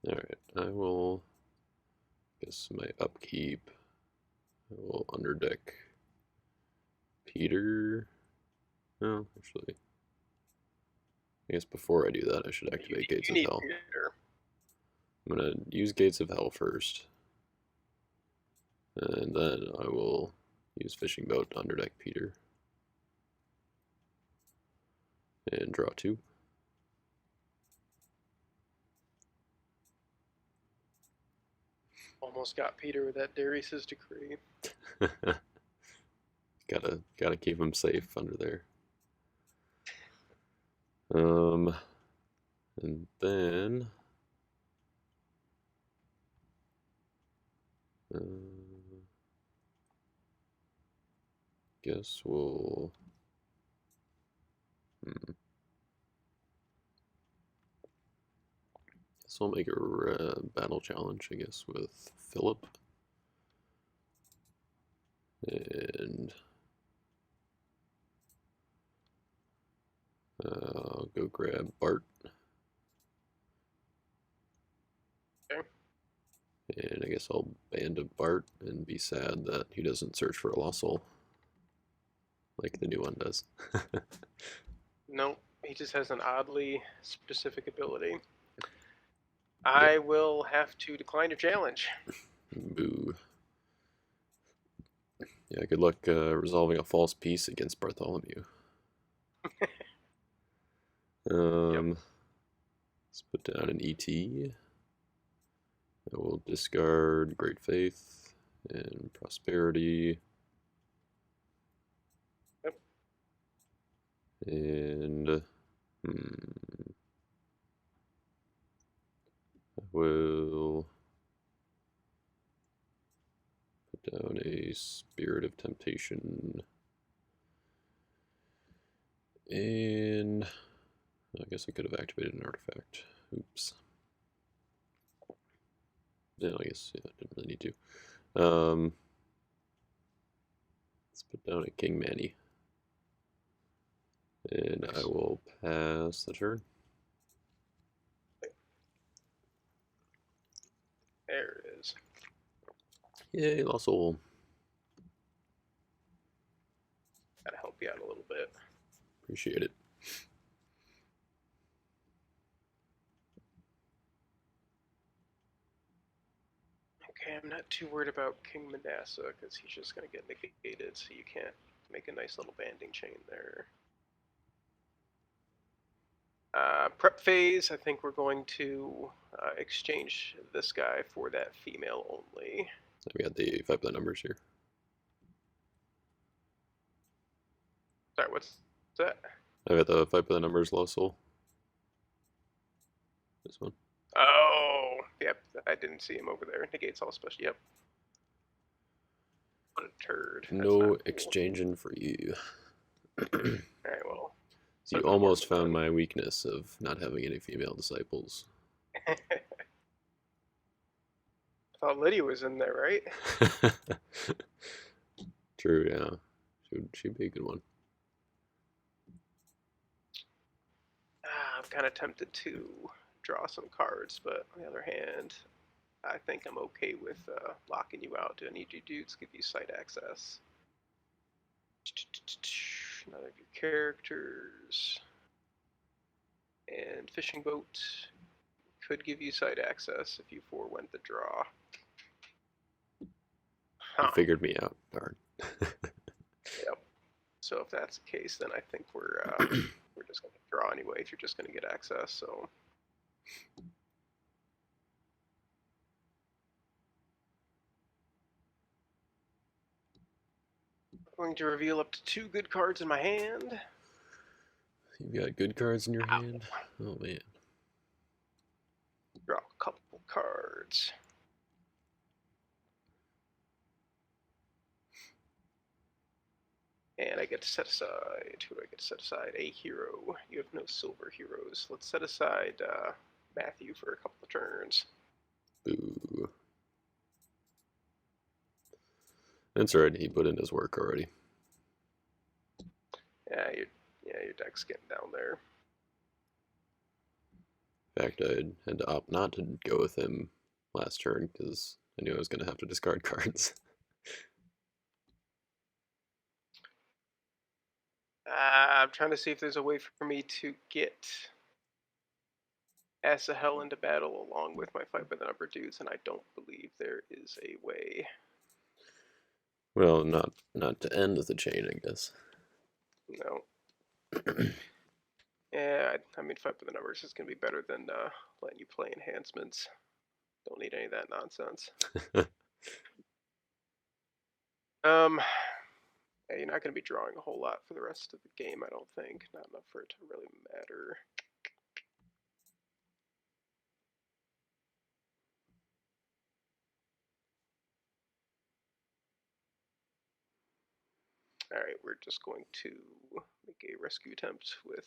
Speaker 1: right, I will guess my upkeep. I will underdeck Peter. No, actually, I guess before I do that, I should activate Gates of Hell.
Speaker 2: Peter.
Speaker 1: I'm gonna use Gates of Hell first, and then I will use Fishing Boat to underdeck Peter and draw 2.
Speaker 2: Almost got Peter with that Darius's decree.
Speaker 1: gotta keep him safe under there. And then guess we'll guess we'll make a battle challenge, I guess, with Philip. And I'll go grab Bart.
Speaker 2: Okay.
Speaker 1: And I guess I'll band a Bart and be sad that he doesn't search for a lost soul like the new one does.
Speaker 2: Nope, he just has an oddly specific ability. I will have to decline your challenge.
Speaker 1: Boo. Yeah, good luck resolving a false peace against Bartholomew.
Speaker 2: Yep.
Speaker 1: Let's put down an ET. I will discard Great Faith and Prosperity.
Speaker 2: Yep.
Speaker 1: And I will put down a Spirit of Temptation. And I guess I could have activated an artifact. Oops. Yeah, I guess I didn't really need to. Let's put down a King Manny. And nice. I will pass the turn. Yay, lost soul.
Speaker 2: Gotta help you out a little bit.
Speaker 1: Appreciate it.
Speaker 2: Okay, I'm not too worried about King Manasseh because he's just gonna get negated, so you can't make a nice little banding chain there. Prep phase, I think we're going to exchange this guy for that female only.
Speaker 1: We got the 5 by the numbers here.
Speaker 2: Sorry, what's that?
Speaker 1: I got the 5 by the numbers, lost soul. This one.
Speaker 2: Oh, yep, I didn't see him over there. Negates all special. Yep. What a turd. That's
Speaker 1: No
Speaker 2: not cool.
Speaker 1: exchanging for you.
Speaker 2: Alright, well.
Speaker 1: So you almost found my weakness of not having any female disciples.
Speaker 2: I thought Lydia was in there, right?
Speaker 1: True, yeah. She'd be a good one.
Speaker 2: I'm kind of tempted to draw some cards, but on the other hand, I think I'm okay with locking you out. Do any of you dudes give you site access? None of your characters. And fishing boat could give you site access if you forewent the draw.
Speaker 1: You figured me out, darn.
Speaker 2: Yep. So if that's the case, then I think we're just going to draw anyway if you're just going to get access. So I'm going to reveal up to 2 good cards in my hand.
Speaker 1: You've got good cards in your hand? Oh, man.
Speaker 2: Draw a couple cards. And I get to set aside, who do I get to set aside? A hero. You have no silver heroes. Let's set aside Matthew for a couple of turns.
Speaker 1: Boo. That's alright, he put in his work already.
Speaker 2: Yeah, your deck's getting down there.
Speaker 1: In fact, I had to opt not to go with him last turn because I knew I was going to have to discard cards.
Speaker 2: I'm trying to see if there's a way for me to get Asahel into battle along with my fight by the number dudes, and I don't believe there is a way.
Speaker 1: Well, not to end the chain, I guess.
Speaker 2: No. Yeah, I mean, fight by the numbers is going to be better than letting you play enhancements. Don't need any of that nonsense. Yeah, you're not going to be drawing a whole lot for the rest of the game, I don't think. Not enough for it to really matter. Alright, we're just going to make a rescue attempt with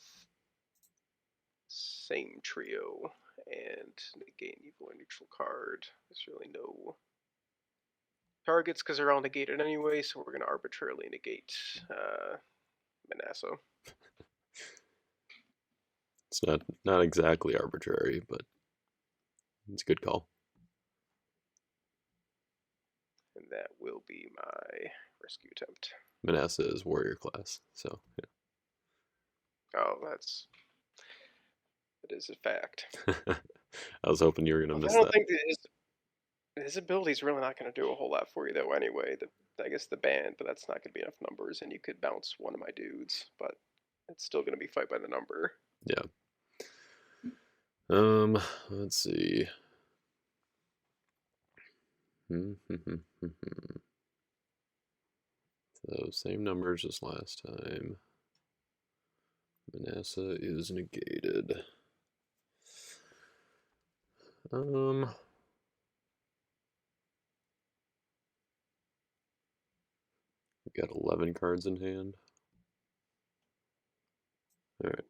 Speaker 2: same trio and negate an evil or neutral card. There's really no targets because they're all negated anyway, so we're going to arbitrarily negate Manasseh.
Speaker 1: It's not exactly arbitrary, but it's a good call.
Speaker 2: And that will be my rescue attempt.
Speaker 1: Manasseh is warrior class, so yeah.
Speaker 2: Oh, that is a fact.
Speaker 1: I was hoping you were gonna miss
Speaker 2: I don't
Speaker 1: that.
Speaker 2: think his ability's really not going to do a whole lot for you though. Anyway, I guess the band, but that's not going to be enough numbers, and you could bounce one of my dudes, but it's still going to be fight by the number.
Speaker 1: Yeah. Let's see. So same numbers as last time. Manasseh is negated. We got 11 cards in hand. All right.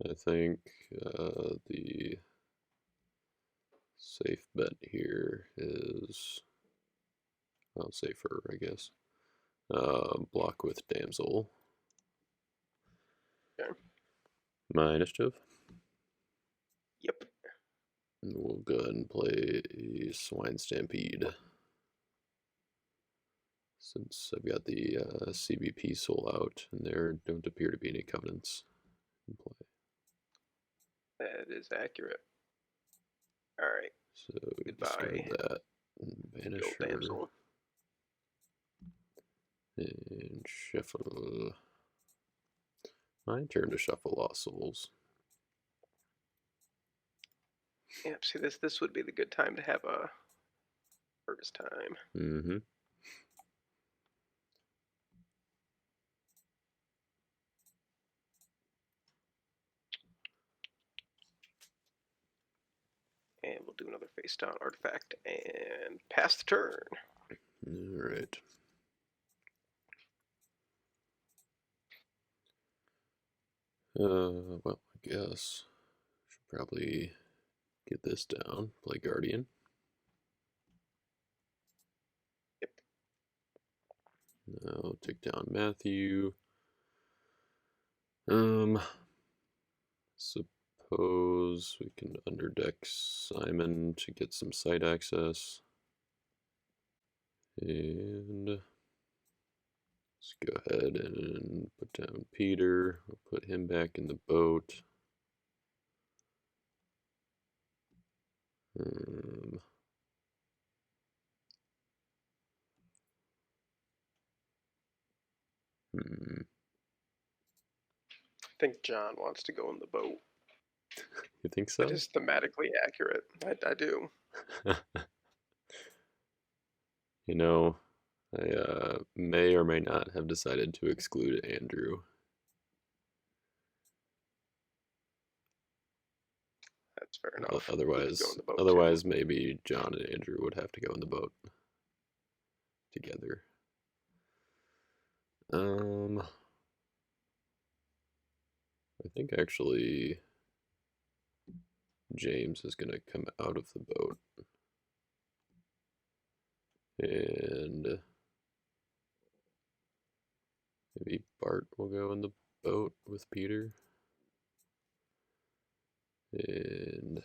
Speaker 1: I think the safe bet here is, well, safer, I guess. Block with Damsel.
Speaker 2: Okay.
Speaker 1: My initiative.
Speaker 2: Yep.
Speaker 1: And we'll go ahead and play a Swine Stampede. Since I've got the CBP soul out, and there don't appear to be any covenants in play.
Speaker 2: That is accurate. All right.
Speaker 1: So we discard
Speaker 2: Goodbye,
Speaker 1: that. And banish
Speaker 2: old
Speaker 1: her.
Speaker 2: damsel.
Speaker 1: And shuffle. My turn to shuffle Lost Souls.
Speaker 2: Yep. See, this would be the good time to have a harvest time.
Speaker 1: Mm-hmm.
Speaker 2: And we'll do another face down artifact and pass the turn.
Speaker 1: All right. Well, I guess should probably get this down. Play Guardian.
Speaker 2: Yep.
Speaker 1: Now take down Matthew. Suppose we can underdeck Simon to get some site access. And let's go ahead and put down Peter. We'll put him back in the boat.
Speaker 2: I think John wants to go in the boat.
Speaker 1: You think
Speaker 2: That
Speaker 1: so?
Speaker 2: is thematically accurate. I do.
Speaker 1: You know, I may or may not have decided to exclude Andrew.
Speaker 2: That's fair enough.
Speaker 1: Otherwise,
Speaker 2: He could go in the boat
Speaker 1: otherwise
Speaker 2: too.
Speaker 1: maybe John and Andrew would have to go in the boat together. I think actually James is gonna come out of the boat, and maybe Bart will go in the boat with Peter, and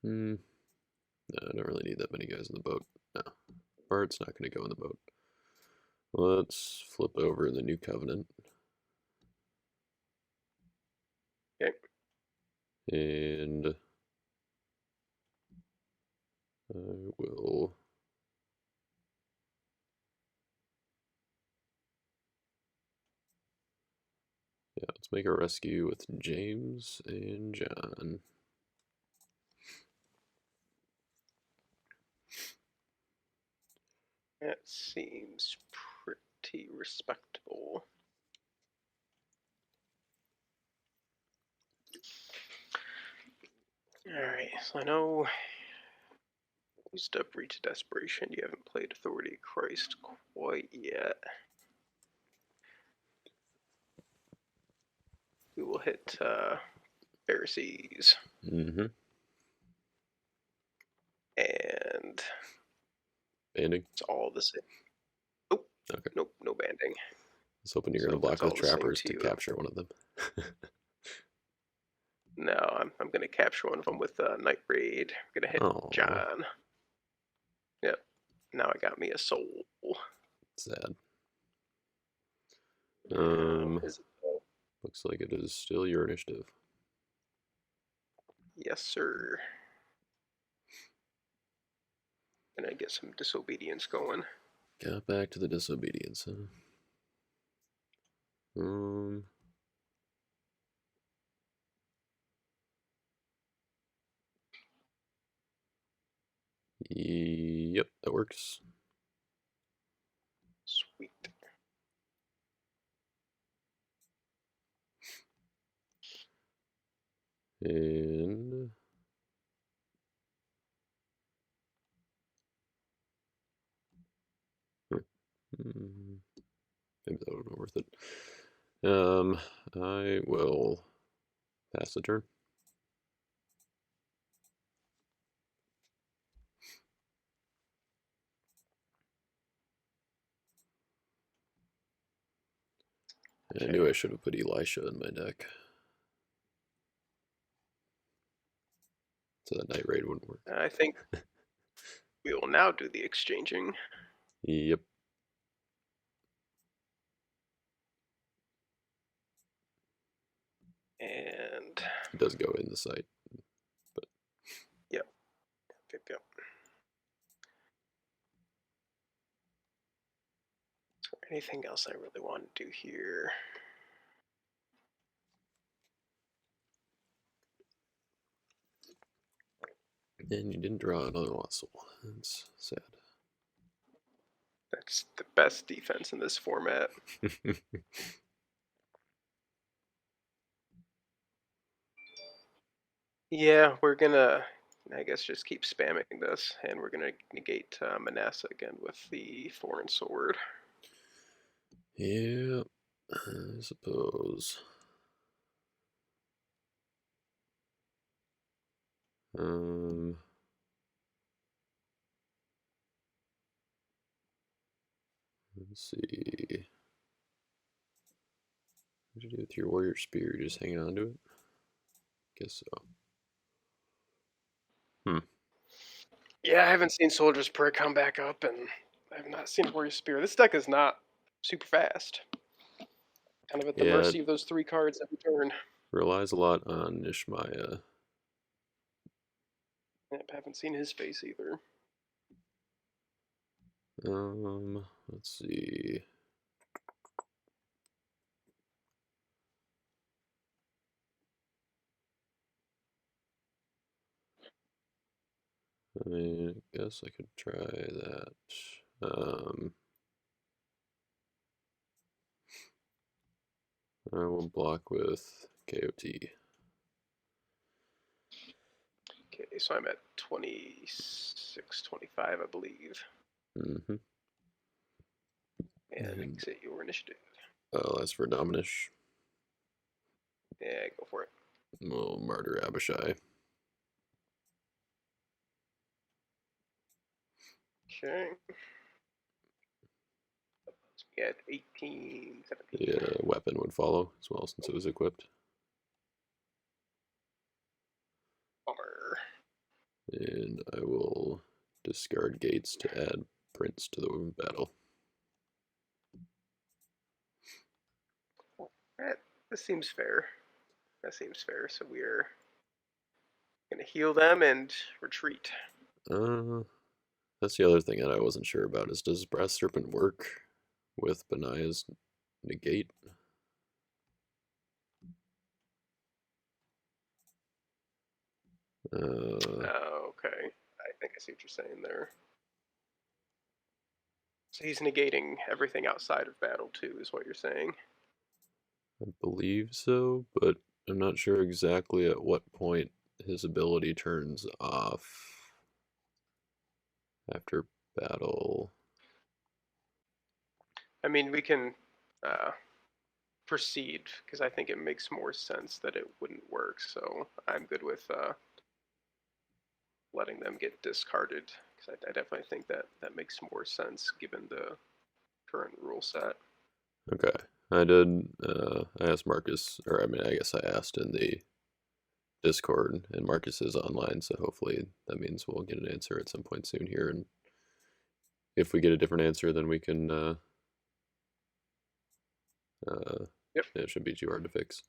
Speaker 1: no, I don't really need that many guys in the boat. No, Bart's not gonna go in the boat. Let's flip over the New Covenant.
Speaker 2: Okay.
Speaker 1: And I will let's make a rescue with James and John.
Speaker 2: That seems pretty respectable. Alright, so I know used up Breach of Desperation. You haven't played Authority of Christ quite yet. We will hit Pharisees.
Speaker 1: Mm-hmm.
Speaker 2: And
Speaker 1: Banding?
Speaker 2: it's all the same. Oh,
Speaker 1: okay.
Speaker 2: Nope, no banding.
Speaker 1: I was hoping you're
Speaker 2: So
Speaker 1: going to block
Speaker 2: that's
Speaker 1: with
Speaker 2: all the same
Speaker 1: trappers
Speaker 2: to
Speaker 1: to
Speaker 2: you.
Speaker 1: capture one of them.
Speaker 2: No, I'm going to capture one of them with Night Raid. I'm going to hit
Speaker 1: Aww.
Speaker 2: John. Yep. Now I got me a soul.
Speaker 1: Sad.
Speaker 2: Is it?
Speaker 1: Looks like it is still your initiative.
Speaker 2: Yes, sir. And I get some disobedience going.
Speaker 1: Got back to the disobedience, huh? Yep, that works.
Speaker 2: Sweet.
Speaker 1: And maybe that would be worth it. I will pass the turn.
Speaker 2: Okay.
Speaker 1: I knew I should have put Elisha in my deck. So that night raid wouldn't work.
Speaker 2: I think we will now do the exchanging.
Speaker 1: Yep.
Speaker 2: And
Speaker 1: It does go in the site. But
Speaker 2: yep, yep, yep. Is there anything else I really want to do here?
Speaker 1: and you didn't draw another Wassel. That's sad.
Speaker 2: That's the best defense in this format. Yeah, we're gonna, I guess, just keep spamming this, and we're gonna negate Manasseh again with the Thorn Sword.
Speaker 1: Yeah, I suppose. Um, let's see. What did you do with your warrior spear? You're just hanging on to it? Guess so. Hmm.
Speaker 2: Yeah, I haven't seen Soldier's Prayer come back up, and I have not seen Warrior Spear. This deck is not super fast. Kind of at the
Speaker 1: Yeah,
Speaker 2: mercy of those 3 cards every turn.
Speaker 1: relies a lot on Nishmaya.
Speaker 2: Yep, haven't seen his face either.
Speaker 1: Let's see. I mean, I guess I could try that. I will block with KOT.
Speaker 2: Okay, so I'm at 26, 25, I believe.
Speaker 1: Mm-hmm.
Speaker 2: And makes it your initiative.
Speaker 1: Oh, that's for Dominish.
Speaker 2: Yeah, go for it.
Speaker 1: We'll murder Abishai.
Speaker 2: Okay. We at 18, 17.
Speaker 1: The weapon would follow as well since it was equipped.
Speaker 2: Bummer.
Speaker 1: And I will discard gates to add prints to the battle.
Speaker 2: That seems fair. That seems fair. So we're going to heal them and retreat.
Speaker 1: That's the other thing that I wasn't sure about is does Brass Serpent work with Benaya's negate?
Speaker 2: Oh, okay. I think I see what you're saying there. So he's negating everything outside of battle too, is what you're saying.
Speaker 1: I believe so, but I'm not sure exactly at what point his ability turns off after battle.
Speaker 2: I mean, we can proceed because I think it makes more sense that it wouldn't work. So I'm good with letting them get discarded because I definitely think that makes more sense given the current rule set.
Speaker 1: Okay. I did, I asked Marcus, or I mean, I guess I asked in the Discord, and Marcus is online, so hopefully that means we'll get an answer at some point soon here. And if we get a different answer, then we can,
Speaker 2: Yep.
Speaker 1: it shouldn't be too hard to fix.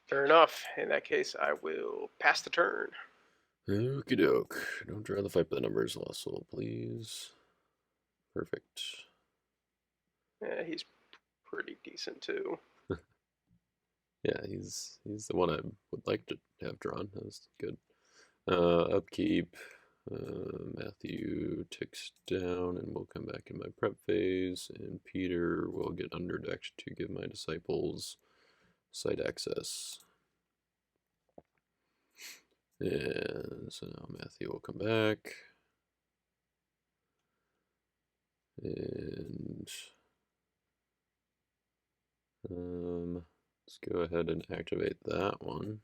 Speaker 2: Fair enough. In that case, I will pass the turn.
Speaker 1: Okie doke. Don't draw the fight by the numbers, Lossel, please. Perfect.
Speaker 2: Yeah, he's pretty decent too.
Speaker 1: Yeah, he's the one I would like to have drawn. That was good. Upkeep. Matthew ticks down and we'll come back in my prep phase, and Peter will get underdecked to give my disciples site access. And so now Matthew will come back. And let's go ahead and activate that one.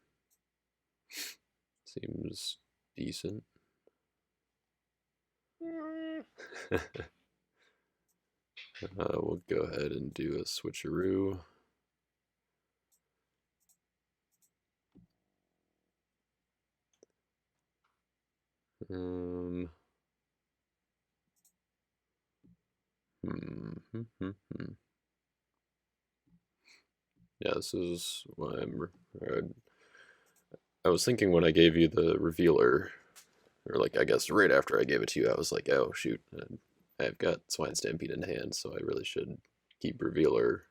Speaker 1: Seems decent. We'll go ahead and do a switcheroo. Um. Hmm, hmm, hmm. Yeah, this is why I was thinking when I gave you the revealer, or like I guess right after I gave it to you, I was like, oh shoot, I've got Swine Stampede in hand, so I really should keep revealer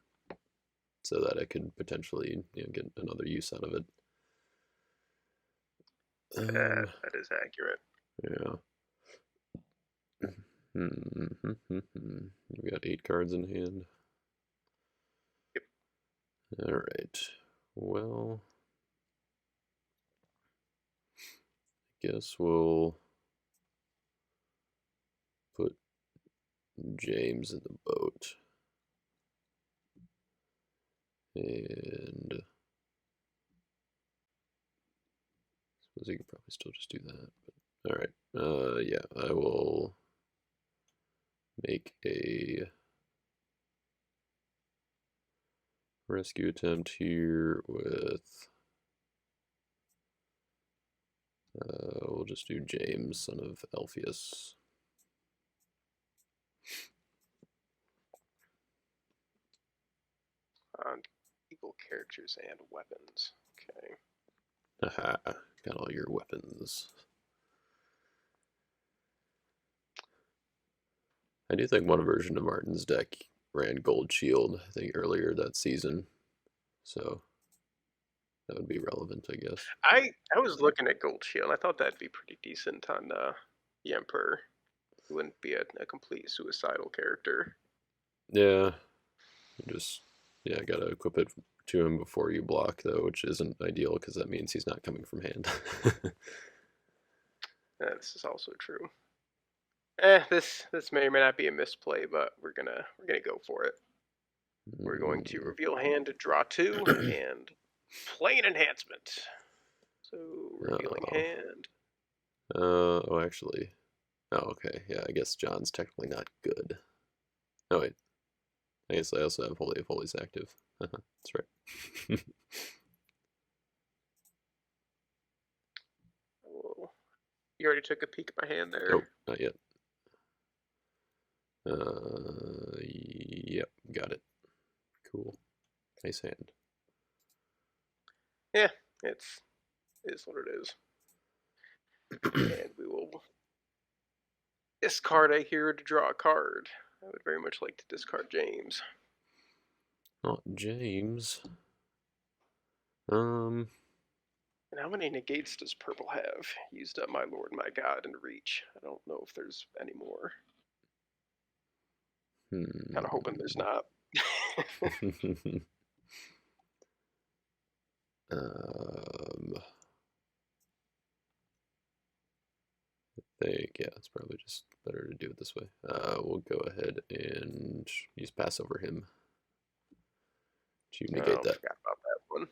Speaker 1: so that I could potentially get another use out of it.
Speaker 2: That is accurate.
Speaker 1: Yeah. You got 8 cards in hand.
Speaker 2: Yep.
Speaker 1: All right. Well, I guess we'll put James in the boat. And I suppose you could probably still just do that. But, all right. Yeah, I will make a rescue attempt here with. We'll just do James, son of Alpheus.
Speaker 2: Equal characters and weapons. Okay.
Speaker 1: Haha, got all your weapons. I do think one version of Martin's deck ran Gold Shield, I think earlier that season. So that would be relevant, I guess.
Speaker 2: I was looking at Gold Shield. I thought that'd be pretty decent on the Emperor. He wouldn't be a complete suicidal character.
Speaker 1: Yeah, just gotta equip it to him before you block though, which isn't ideal because that means he's not coming from hand.
Speaker 2: This is also true. This may or may not be a misplay, but we're gonna go for it. We're going to reveal hand, draw 2, and play an enhancement. So revealing hand.
Speaker 1: Oh, actually. Oh, okay. Yeah, I guess John's technically not good. Oh, wait. I guess I also have Holy of Holies active. That's right.
Speaker 2: Oh, you already took a peek at my hand there.
Speaker 1: Oh, not yet. Yep, got it. Cool. Nice hand.
Speaker 2: Yeah, it is what it is. And we will discard a hero to draw a card. I would very much like to discard James.
Speaker 1: Not James.
Speaker 2: And how many negates does purple have? Used up my lord, my god, and reach. I don't know if there's any more. Kind of hoping there's not.
Speaker 1: I think, yeah, it's probably just better to do it this way. We'll go ahead and use pass over him to negate that.
Speaker 2: Forgot about that one.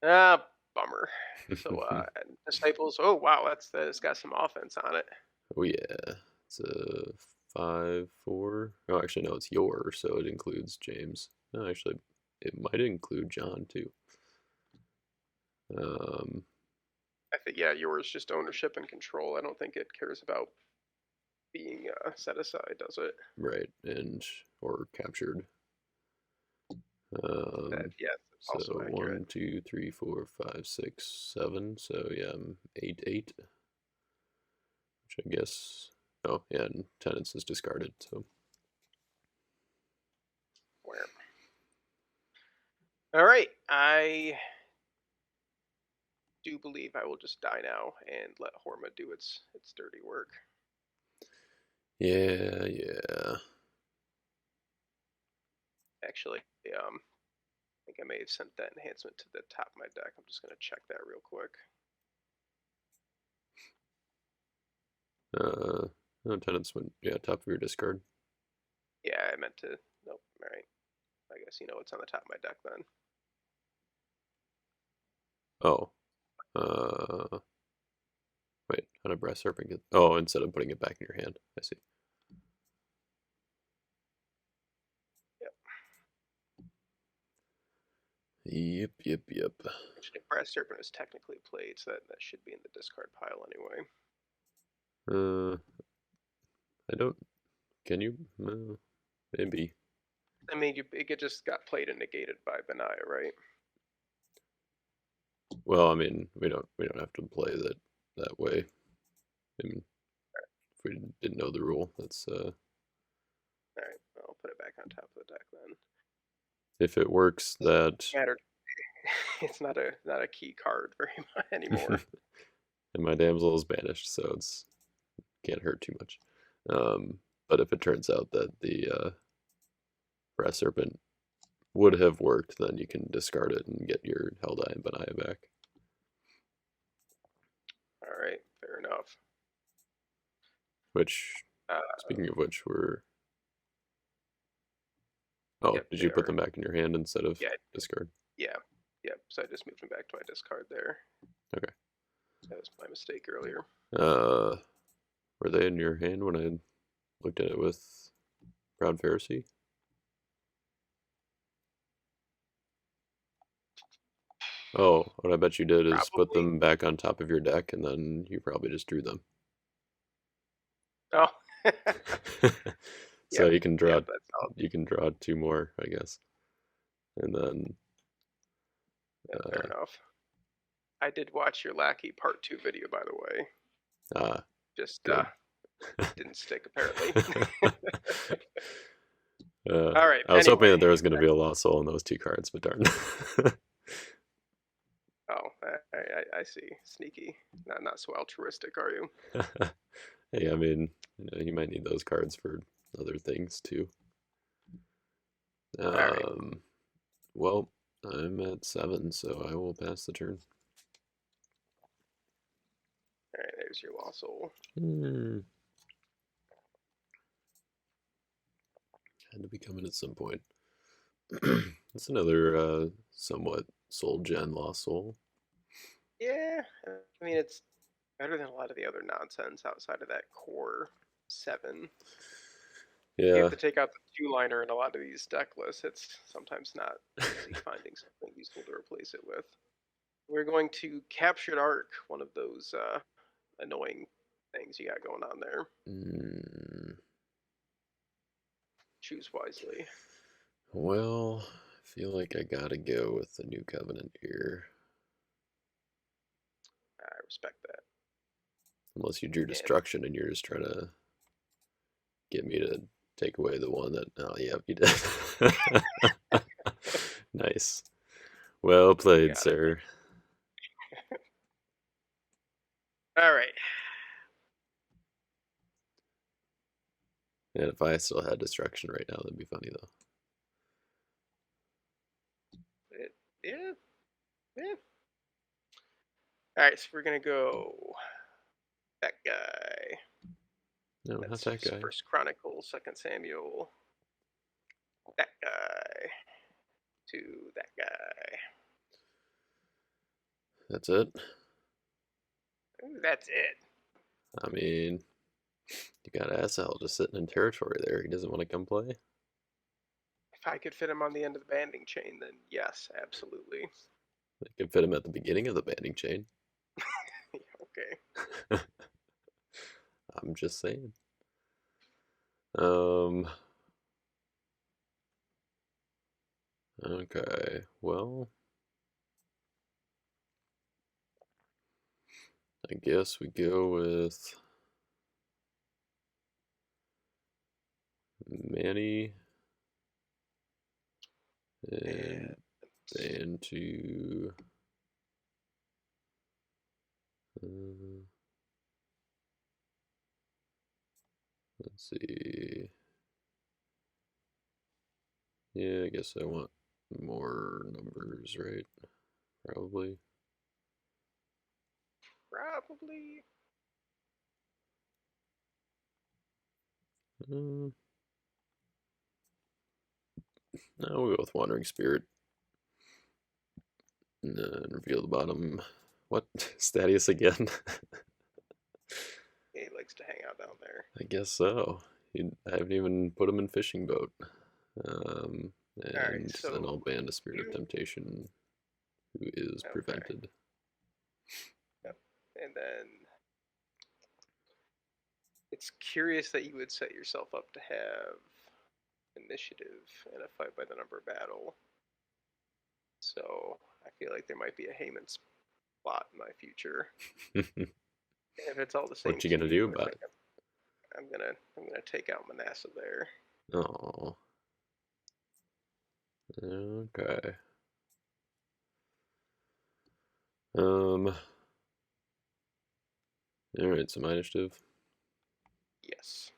Speaker 2: Ah, bummer. So, Disciples. Oh, wow, that's got some offense on it.
Speaker 1: Oh yeah, it's a 5/4. Oh, actually no, it's your, so it includes James. No, actually, it might include John too.
Speaker 2: I think yours just ownership and control. I don't think it cares about being set aside, does it?
Speaker 1: Right, and or captured.
Speaker 2: Yes, also
Speaker 1: So
Speaker 2: accurate.
Speaker 1: 1, 2, 3, 4, 5, 6, 7. So yeah, 8, 8. Which I guess. Oh yeah, and tenants is discarded. So.
Speaker 2: Where? All right, I do believe I will just die now and let Horma do its dirty work.
Speaker 1: Yeah, yeah.
Speaker 2: Actually, I think I may have sent that enhancement to the top of my deck. I'm just gonna check that real quick.
Speaker 1: No, tenants went, yeah, top of your discard.
Speaker 2: Yeah, I meant to. Nope. All right. I guess you know what's on the top of my deck then.
Speaker 1: Oh. Wait, how did Brass Serpent get? Oh, instead of putting it back in your hand. I see.
Speaker 2: Yep.
Speaker 1: Yep, yep, yep.
Speaker 2: Actually, Brass Serpent is technically played, so that should be in the discard pile anyway.
Speaker 1: Uh, I don't. Can you? Maybe.
Speaker 2: I mean, it just got played and negated by Benaya, right?
Speaker 1: Well, I mean, we don't have to play that way. I mean, if we didn't know the rule, that's
Speaker 2: All right, I'll put it back on top of the deck then.
Speaker 1: if it works that.
Speaker 2: Matter. It's not a key card very much anymore.
Speaker 1: And my damsel is banished, so it's can't hurt too much. But if it turns out that the Brass Serpent would have worked, then you can discard it and get your Heldai and Benaya back.
Speaker 2: All right, fair enough.
Speaker 1: Which,
Speaker 2: Uh,
Speaker 1: speaking of which, were. Oh,
Speaker 2: yep,
Speaker 1: did
Speaker 2: they
Speaker 1: you put
Speaker 2: are.
Speaker 1: them back in your hand instead of
Speaker 2: Yeah,
Speaker 1: discard?
Speaker 2: yeah, yep. So I just moved them back to my discard there.
Speaker 1: Okay.
Speaker 2: That was my mistake earlier.
Speaker 1: Uh, were they in your hand when I looked at it with Proud Pharisee? Oh, what I bet you did is put
Speaker 2: Probably.
Speaker 1: them back on top of your deck, and then you probably just drew them.
Speaker 2: Oh.
Speaker 1: So
Speaker 2: Yep,
Speaker 1: you can draw
Speaker 2: yep. That's all.
Speaker 1: you can draw two more, I guess, and then
Speaker 2: Yep, fair
Speaker 1: uh,
Speaker 2: enough. I did watch your Lackey Part 2 video, by the way.
Speaker 1: ah,
Speaker 2: Just
Speaker 1: good.
Speaker 2: didn't stick, apparently.
Speaker 1: uh,
Speaker 2: All right,
Speaker 1: I was hoping
Speaker 2: anyway.
Speaker 1: that there was going to be a lost soul in those two cards, but darn.
Speaker 2: Oh, I see. Sneaky. Not so altruistic, are you?
Speaker 1: Hey, I mean, you might need those cards for other things too.
Speaker 2: All right.
Speaker 1: Well, I'm at 7, so I will pass the turn.
Speaker 2: All right, there's your lost soul.
Speaker 1: Had to be coming at some point. That's another somewhat soul gen lost soul.
Speaker 2: Yeah, I mean, it's better than a lot of the other nonsense outside of that core 7. You have
Speaker 1: Yeah.
Speaker 2: to take out the two-liner in a lot of these deck lists. It's sometimes not easy finding something useful to replace it with. We're going to Captured Arc, one of those annoying things you got going on there. Choose wisely.
Speaker 1: Well, I feel like I gotta go with the New Covenant here.
Speaker 2: I respect that.
Speaker 1: Unless you drew
Speaker 2: And
Speaker 1: Destruction and you're just trying to get me to take away the one that. Oh, yeah, you did. Nice. Well played,
Speaker 2: got it.
Speaker 1: sir.
Speaker 2: All right.
Speaker 1: And if I still had Destruction right now, that'd be funny, though.
Speaker 2: Yeah. Yeah. All right, so we're gonna go that guy.
Speaker 1: No, not
Speaker 2: That's
Speaker 1: that guy.
Speaker 2: First Chronicles, Second Samuel. That guy to that guy.
Speaker 1: That's it.
Speaker 2: That's it.
Speaker 1: I mean, you got SL just sitting in territory there. He doesn't want to come play.
Speaker 2: If I could fit him on the end of the banding chain, then yes, absolutely.
Speaker 1: I could fit him at the beginning of the banding chain.
Speaker 2: Okay.
Speaker 1: I'm just saying. Um. Okay. Well, I guess we go with Manny and band to. Let's see. Yeah, I guess I want more numbers, right? Probably.
Speaker 2: Probably.
Speaker 1: No, we'll go with Wandering Spirit. And then reveal the bottom. What? Stadius again?
Speaker 2: He likes to hang out down there.
Speaker 1: I guess so. I haven't even put him in Fishing Boat.
Speaker 2: All right,
Speaker 1: And then
Speaker 2: so
Speaker 1: I'll ban the Spirit of
Speaker 2: you
Speaker 1: Temptation. who is
Speaker 2: Okay.
Speaker 1: prevented.
Speaker 2: Yep. And then it's curious that you would set yourself up to have initiative in a fight by the number battle. So I feel like there might be a Heyman spot in my future. If it's all the same
Speaker 1: What you gonna
Speaker 2: team,
Speaker 1: do
Speaker 2: I
Speaker 1: about
Speaker 2: think I'm gonna take out Manassa there.
Speaker 1: it? Oh, okay. All right, so my initiative.
Speaker 2: Yes.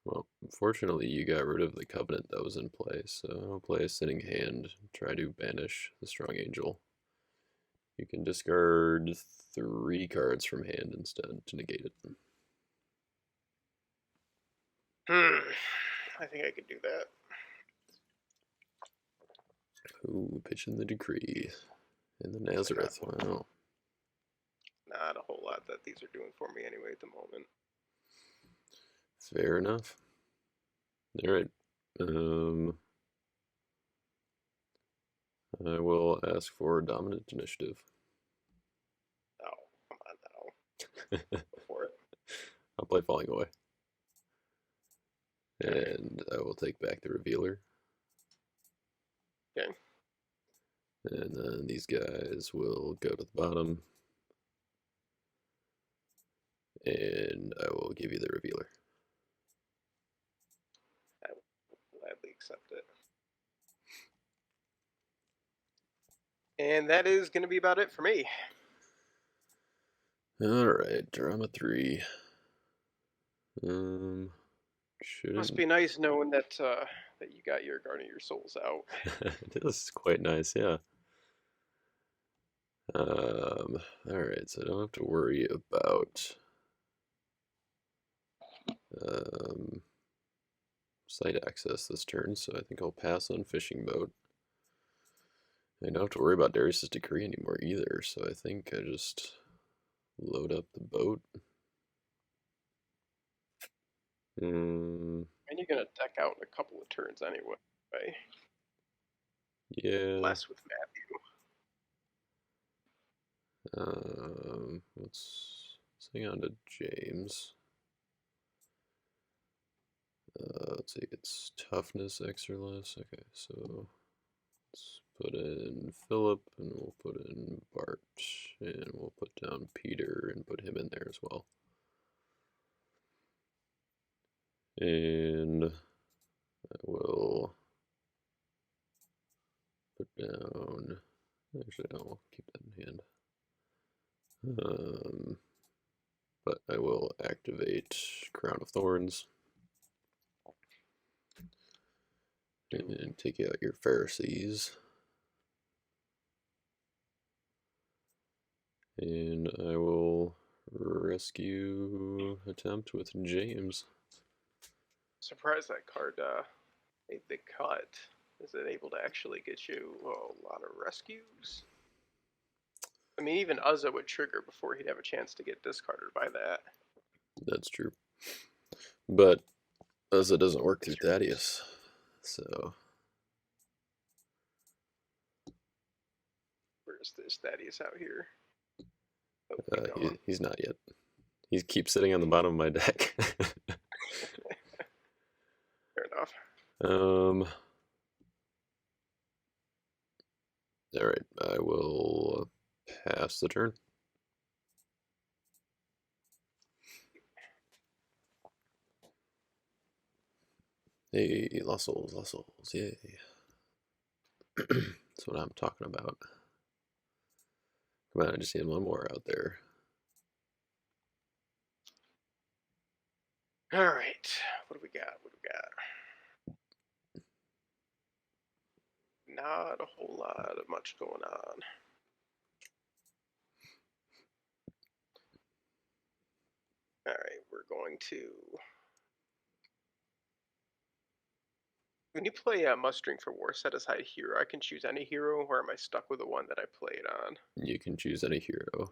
Speaker 1: Well, unfortunately, you got rid of the covenant that was in place, so I'll play a sitting hand, try to banish the strong angel. You can discard 3 cards from hand instead to negate it.
Speaker 2: I think I could do that.
Speaker 1: Ooh, pitching the decree. And the
Speaker 2: Because I got
Speaker 1: Nazareth, wow.
Speaker 2: not a whole lot that these are doing for me anyway at the moment.
Speaker 1: Fair enough. All right. I will ask for dominant initiative.
Speaker 2: Oh, come on now. Go for it.
Speaker 1: I'll play Falling Away.
Speaker 2: Okay.
Speaker 1: And I will take back the Revealer.
Speaker 2: Okay.
Speaker 1: And then these guys will go to the bottom. And I will give you the Revealer.
Speaker 2: I will gladly accept it. And that is going to be about it for me.
Speaker 1: Alright, drama 3. Um,
Speaker 2: Must
Speaker 1: shouldn't.
Speaker 2: be nice knowing that you got your Guardian of Your Souls out.
Speaker 1: It is quite nice, yeah. Alright, so I don't have to worry about um, site access this turn, so I think I'll pass on fishing boat. I don't have to worry about Darius's decree anymore either, so I think I just load up the boat.
Speaker 2: And you're going to deck out in a couple of turns anyway.
Speaker 1: Yeah.
Speaker 2: Less with Matthew.
Speaker 1: Let's hang on to James. Let's see, it's toughness X or less. Okay, so let's put in Philip, and we'll put in Bart, and we'll put down Peter and put him in there as well. And I will put down. Actually, no, we'll keep that in hand. But I will activate Crown of Thorns and take out your Pharisees. And I will rescue attempt with James.
Speaker 2: Surprised that card made the cut. Is it able to actually get you a lot of rescues? I mean, even Uzza would trigger before he'd have a chance to get discarded by that.
Speaker 1: That's true. But as it doesn't work through Thaddeus, so.
Speaker 2: Where's this Thaddeus out here? Oh,
Speaker 1: He's not yet. He keeps sitting on the bottom of my deck.
Speaker 2: Fair enough.
Speaker 1: Alright, I will pass the turn. Hey, lost souls, yay. That's what I'm talking about. Come on, I just need one more out there.
Speaker 2: All right. What do we got? Not a whole lot of much going on. All right, we're going to. When you play Mustering for War, set aside hero. I can choose any hero, or am I stuck with the one that I played on?
Speaker 1: You can choose any hero.
Speaker 2: All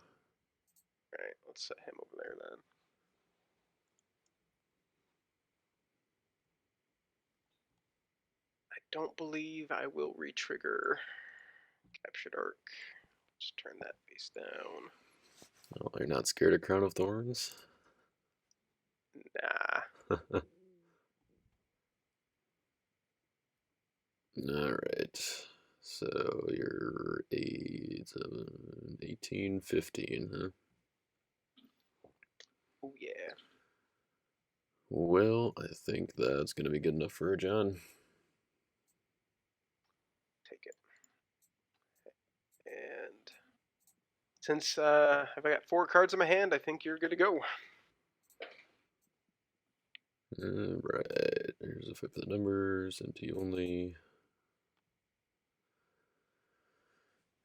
Speaker 2: right, let's set him over there then. I don't believe I will re-trigger Captured Arc. Just turn that face down.
Speaker 1: Oh, you're not scared of Crown of Thorns?
Speaker 2: Nah.
Speaker 1: Alright. So you're 8, 7, 18, 15, huh?
Speaker 2: Oh yeah.
Speaker 1: Well, I think that's going to be good enough for John.
Speaker 2: Take it. And since I've got 4 cards in my hand, I think you're good to go.
Speaker 1: Alright, here's a flip of the numbers, empty only.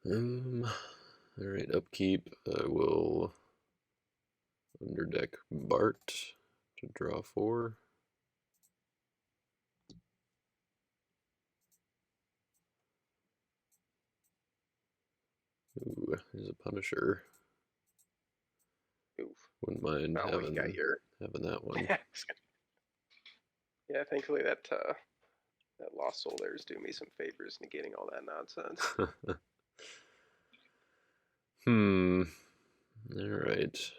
Speaker 1: Alright, upkeep. I will underdeck Bart to draw 4. Ooh, there's a Punisher.
Speaker 2: Oof.
Speaker 1: Wouldn't mind
Speaker 2: Oh, you got your.
Speaker 1: having that one.
Speaker 2: Yeah, thankfully that Lost Soul there is doing me some favors, negating all that nonsense.
Speaker 1: Alright.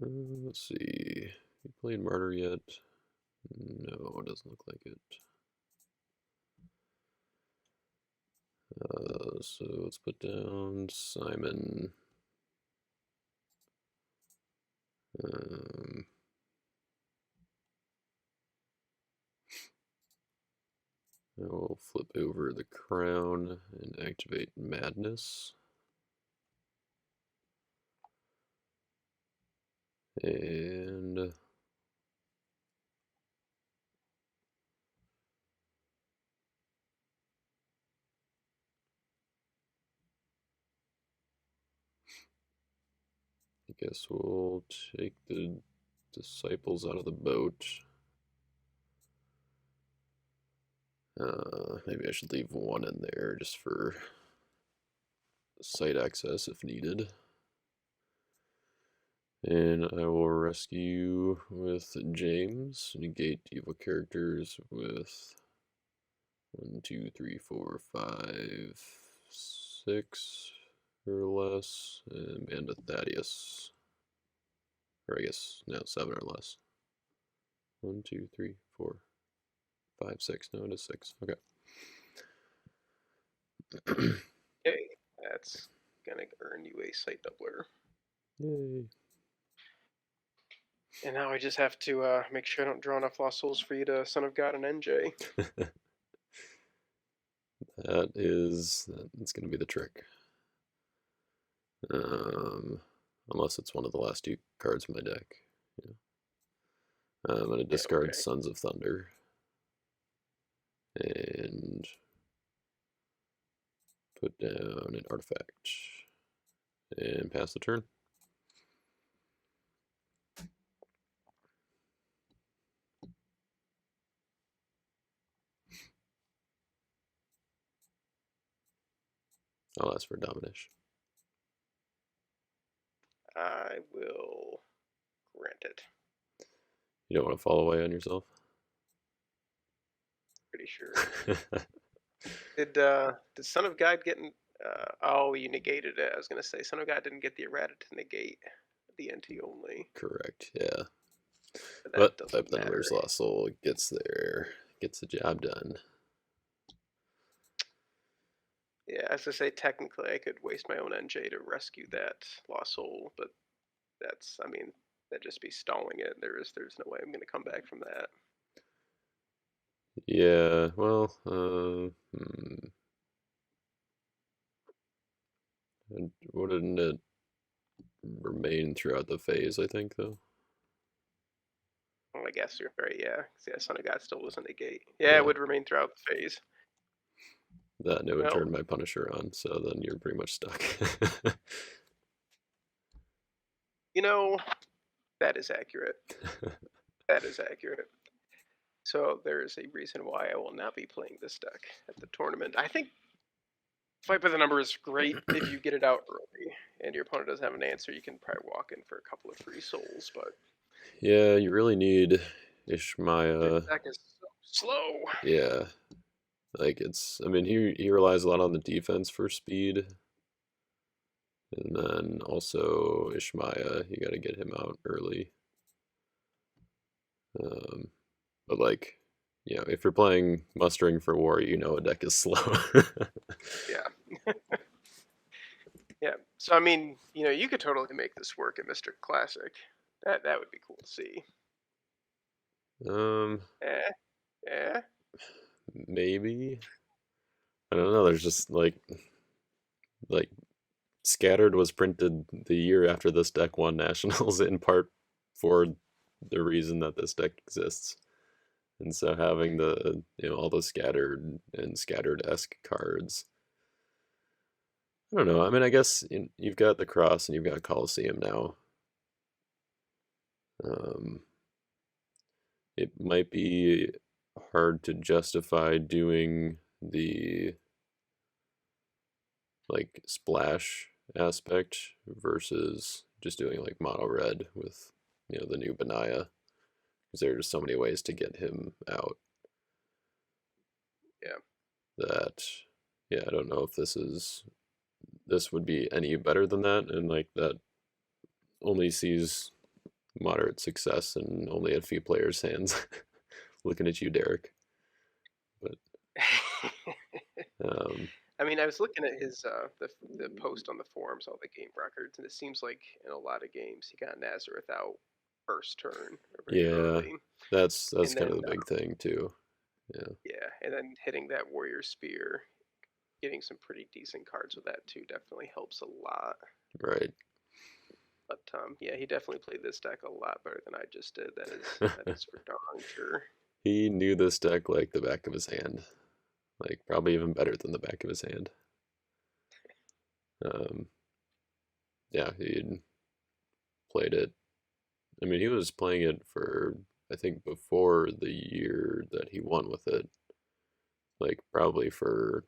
Speaker 1: Let's see. You played Martyr yet? No, it doesn't look like it. So let's put down Simon. I will flip over the crown and activate Madness. And I guess we'll take the disciples out of the boat. Maybe I should leave one in there just for site access if needed. And I will rescue with James, negate evil characters with 1, 2, 3, 4, 5, 6 or less, and Band of Thaddeus. Or I guess, no, 7 or less. 1, 2, 3, 4, 5, 6. No, it is 6. Okay.
Speaker 2: Okay, that's gonna earn you a site doubler.
Speaker 1: Yay.
Speaker 2: And now I just have to make sure I don't draw enough Lost Souls for you to Son of God and NJ.
Speaker 1: That's going to be the trick. Unless it's one of the last 2 cards in my deck. Yeah. I'm going to discard Sons of Thunder. And put down an artifact. And pass the turn. I'll ask for Dominish.
Speaker 2: I will grant it.
Speaker 1: You don't want to fall away on yourself?
Speaker 2: Pretty sure. Did Son of God get in? Oh, you negated it. I was gonna say Son of God didn't get the errata to negate the NT only.
Speaker 1: Correct, yeah.
Speaker 2: But that
Speaker 1: Type
Speaker 2: doesn't
Speaker 1: the
Speaker 2: matter.
Speaker 1: numbers Lost Soul gets there, gets the job done.
Speaker 2: Yeah, as I say, technically I could waste my own NJ to rescue that Lost Soul, but that's, I mean, that'd just be stalling it. There's no way I'm gonna come back from that.
Speaker 1: Yeah, well, wouldn't it remain throughout the phase, I think, though?
Speaker 2: Well, I guess you're right, yeah. 'Cause, yeah, Son of God still doesn't negate. Yeah, it would remain throughout the phase.
Speaker 1: That and it would turn my Punisher on, so then you're pretty much stuck.
Speaker 2: You know, that is accurate. That is accurate. So there is a reason why I will not be playing this deck at the tournament. I think Fight by the number is great if you get it out early and your opponent doesn't have an answer. You can probably walk in for a couple of free souls, but
Speaker 1: Yeah, you really need
Speaker 2: this
Speaker 1: Ishmaya.
Speaker 2: deck is so slow.
Speaker 1: Yeah, like I mean, he relies a lot on the defense for speed, and then also Ishmaya, you got to get him out early. Um, but like, if you're playing mustering for war, a deck is slow.
Speaker 2: Yeah, yeah. So I mean, you could totally make this work in Mystic Classic. That would be cool to see.
Speaker 1: um,
Speaker 2: Eh, eh.
Speaker 1: maybe. I don't know. There's just like Scattered was printed the year after this deck won nationals in part for the reason that this deck exists. And so having all the scattered and scattered-esque cards. I don't know. I mean, I guess you've got the Cross and you've got Coliseum now. Um, it might be hard to justify doing the like splash aspect versus just doing like mono red with the new Benaya, because there are just so many ways to get him out
Speaker 2: Yeah.
Speaker 1: that I don't know if this would be any better than that, and like that only sees moderate success in only a few players' hands. Looking at you, Derek. But um,
Speaker 2: I mean, I was looking at his the post on the forums, all the game records, and it seems like in a lot of games he got Nazareth out first turn or very
Speaker 1: yeah,
Speaker 2: early,
Speaker 1: that's
Speaker 2: and
Speaker 1: kind
Speaker 2: then
Speaker 1: of the big thing too. Yeah,
Speaker 2: yeah, and then hitting that Warrior Spear, getting some pretty decent cards with that too, definitely helps a lot.
Speaker 1: right.
Speaker 2: But yeah, he definitely played this deck a lot better than I just did. That is for darn sure.
Speaker 1: He knew this deck like the back of his hand, like probably even better than the back of his hand. Um, yeah, he played it. I mean, he was playing it for I think before the year that he won with it, like probably for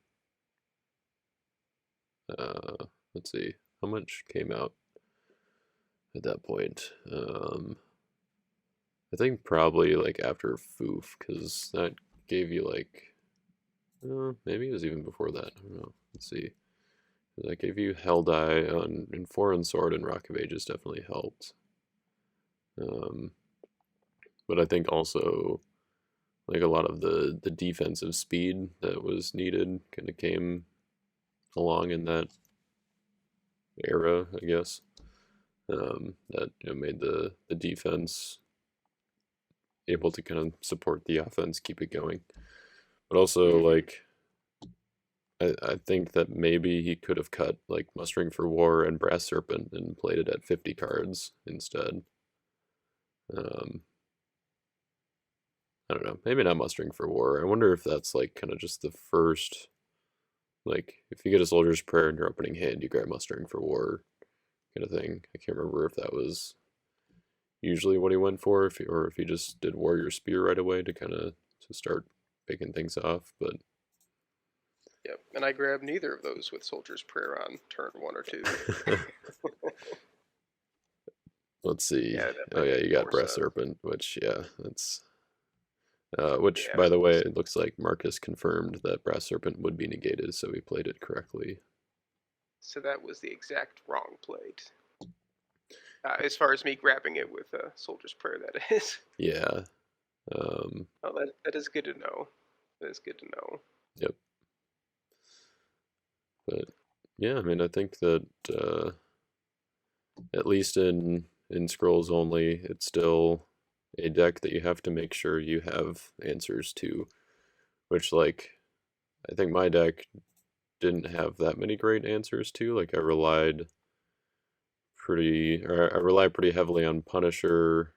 Speaker 1: uh, let's see, how much came out at that point. I think probably like after Foof, because that gave you like maybe it was even before that. I don't know. Let's see. That gave you Hell Die on in Foreign Sword and Rock of Ages definitely helped. Um, but I think also like a lot of the defensive speed that was needed kind of came along in that era, I guess. That made the defense able to kind of support the offense, keep it going. But also
Speaker 2: Hmm.
Speaker 1: like I think that maybe he could have cut like Mustering for War and Brass Serpent and played it at 50 cards instead. Um, I don't know. Maybe not Mustering for War. I wonder if that's like kind of just the first, like if you get a Soldier's Prayer in your opening hand, you grab Mustering for War kind of thing. I can't remember if that was usually what he went for, or if he just did Warrior Spear right away to kind of to start picking things off. But
Speaker 2: Yep, and I grabbed neither of those with Soldier's Prayer on turn 1 or 2.
Speaker 1: let's see.
Speaker 2: Yeah, that
Speaker 1: Oh
Speaker 2: might
Speaker 1: yeah,
Speaker 2: make
Speaker 1: you got
Speaker 2: more
Speaker 1: Breath
Speaker 2: sense.
Speaker 1: Serpent, which yeah, that's which
Speaker 2: Yeah, I
Speaker 1: by
Speaker 2: was
Speaker 1: the
Speaker 2: gonna
Speaker 1: way,
Speaker 2: say.
Speaker 1: it looks like Marcus confirmed that Brass Serpent would be negated, so he played it correctly.
Speaker 2: So that was the exact wrong play. As far as me grabbing it with Soldier's Prayer, that is.
Speaker 1: Yeah. Um,
Speaker 2: Oh, that is good to know. That is good to know.
Speaker 1: yep. But yeah, I mean, I think that at least in scrolls only, it's still a deck that you have to make sure you have answers to, which like I think my deck didn't have that many great answers to. Like I rely pretty heavily on Punisher,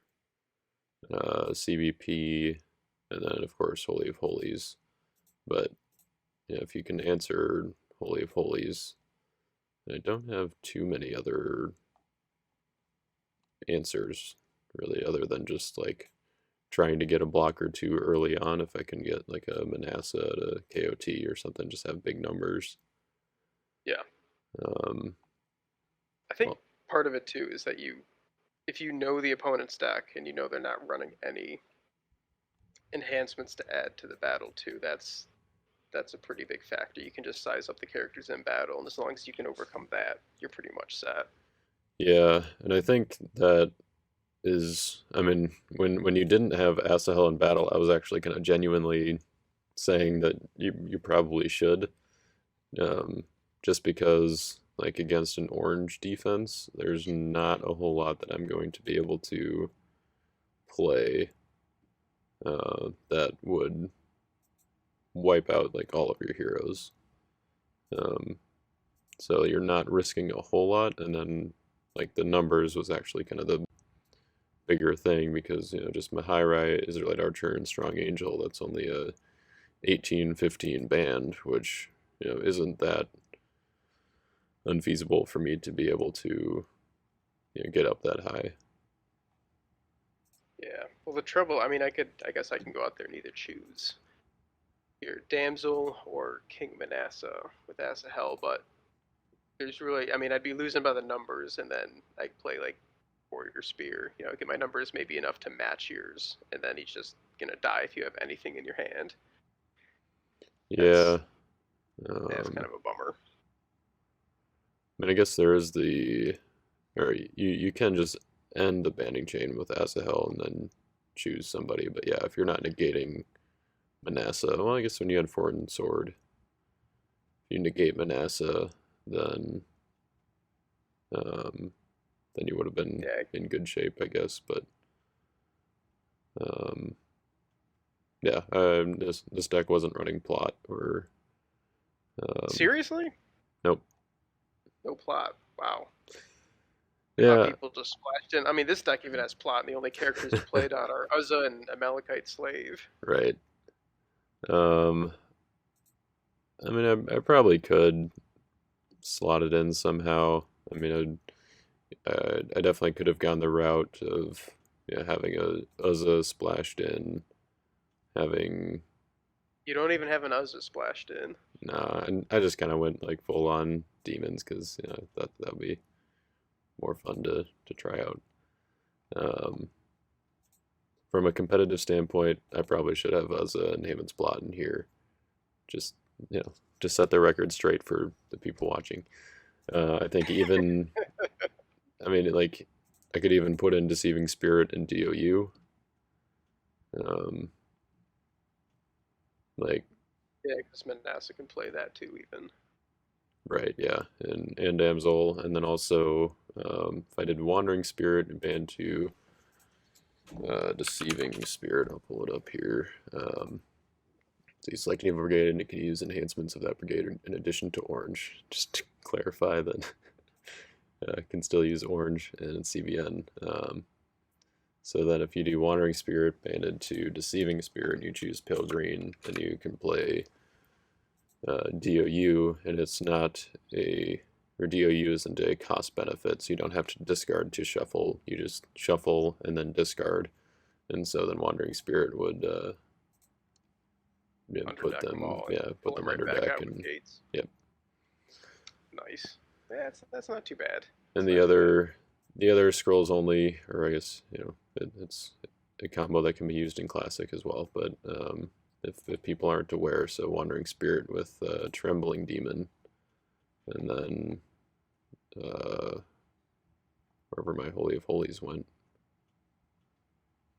Speaker 1: CBP, and then of course Holy of Holies. But if you can answer Holy of Holies, I don't have too many other answers really, other than just like trying to get a block or two early on. If I can get like a Manassa at a KOT or something, just have big numbers.
Speaker 2: Yeah.
Speaker 1: Um,
Speaker 2: I think
Speaker 1: well,
Speaker 2: part of it too is that if you know the opponent's deck and you know they're not running any enhancements to add to the battle too, that's a pretty big factor. You can just size up the characters in battle, and as long as you can overcome that, you're pretty much set.
Speaker 1: yeah, and I think that is, I mean, when you didn't have Asahel in battle, I was actually kind of genuinely saying that you probably should, um, just because like against an orange defense, there's not a whole lot that I'm going to be able to play that would wipe out like all of your heroes. Um, so you're not risking a whole lot, and then like the numbers was actually kind of the bigger thing because just Mahairai, Israelite Archer, and Strong Angel. That's only a 18-15 band, which isn't that unfeasible for me to be able to get up that high.
Speaker 2: Yeah. Well, the trouble, I mean, I guess I can go out there and either choose your Damsel or King Manasseh with Asahel, but there's really, I mean, I'd be losing by the numbers, and then I'd play like Warrior Spear, get my numbers maybe enough to match yours, and then he's just gonna die if you have anything in your hand.
Speaker 1: Yeah.
Speaker 2: That's that's
Speaker 1: Um,
Speaker 2: kind of a bummer.
Speaker 1: I mean, I guess there is or you can just end the banding chain with Asahel and then choose somebody. But yeah, if you're not negating Manasseh, well, I guess when you had Foreign Sword, if you negate Manasseh, then um, then you would have been
Speaker 2: Yeah.
Speaker 1: in good shape, I guess. But um, yeah, this deck wasn't running plot or um,
Speaker 2: Seriously?
Speaker 1: nope.
Speaker 2: No plot. Wow.
Speaker 1: Yeah,
Speaker 2: People just splashed in. I mean, this deck even has plot, and the only characters it played on are Uzzah and Amalekite Slave.
Speaker 1: right. Um, I mean, I probably could slot it in somehow. I mean, I definitely could have gone the route of having a Uzzah splashed in, having
Speaker 2: You don't even have an Uzzah splashed in.
Speaker 1: nah, and I just kind of went like full on demons because I thought that would be more fun to try out. Um, from a competitive standpoint, I probably should have Uzzah and Haven's Plot in here, just just set the record straight for the people watching. I think even I mean like I could even put in Deceiving Spirit and DOU. Um, like
Speaker 2: Yeah, because Manasseh can play that too, even.
Speaker 1: right, yeah, and Damsel, and then also if I did Wandering Spirit and band to Deceiving Spirit, I'll pull it up here. So you select any brigade and it can use enhancements of that brigade in addition to orange. Just to clarify that can still use orange and CBN. So then if you do Wandering Spirit banded to Deceiving Spirit and you choose Pale Green, then you can play DOU, and it's not or DOU isn't a cost benefit, so you don't have to discard to shuffle. You just shuffle and then discard. And so then Wandering Spirit would put
Speaker 2: Underdeck them
Speaker 1: them,
Speaker 2: all and
Speaker 1: yeah, put
Speaker 2: pull them
Speaker 1: them
Speaker 2: right
Speaker 1: under
Speaker 2: back
Speaker 1: deck,
Speaker 2: out with
Speaker 1: and
Speaker 2: gates.
Speaker 1: yep.
Speaker 2: Nice. Yeah, that's not too bad.
Speaker 1: And
Speaker 2: It's not too bad.
Speaker 1: the other scrolls only, or I guess it's a combo that can be used in classic as well. But if people aren't aware, so Wandering Spirit with Trembling Demon, and then wherever my Holy of Holies went.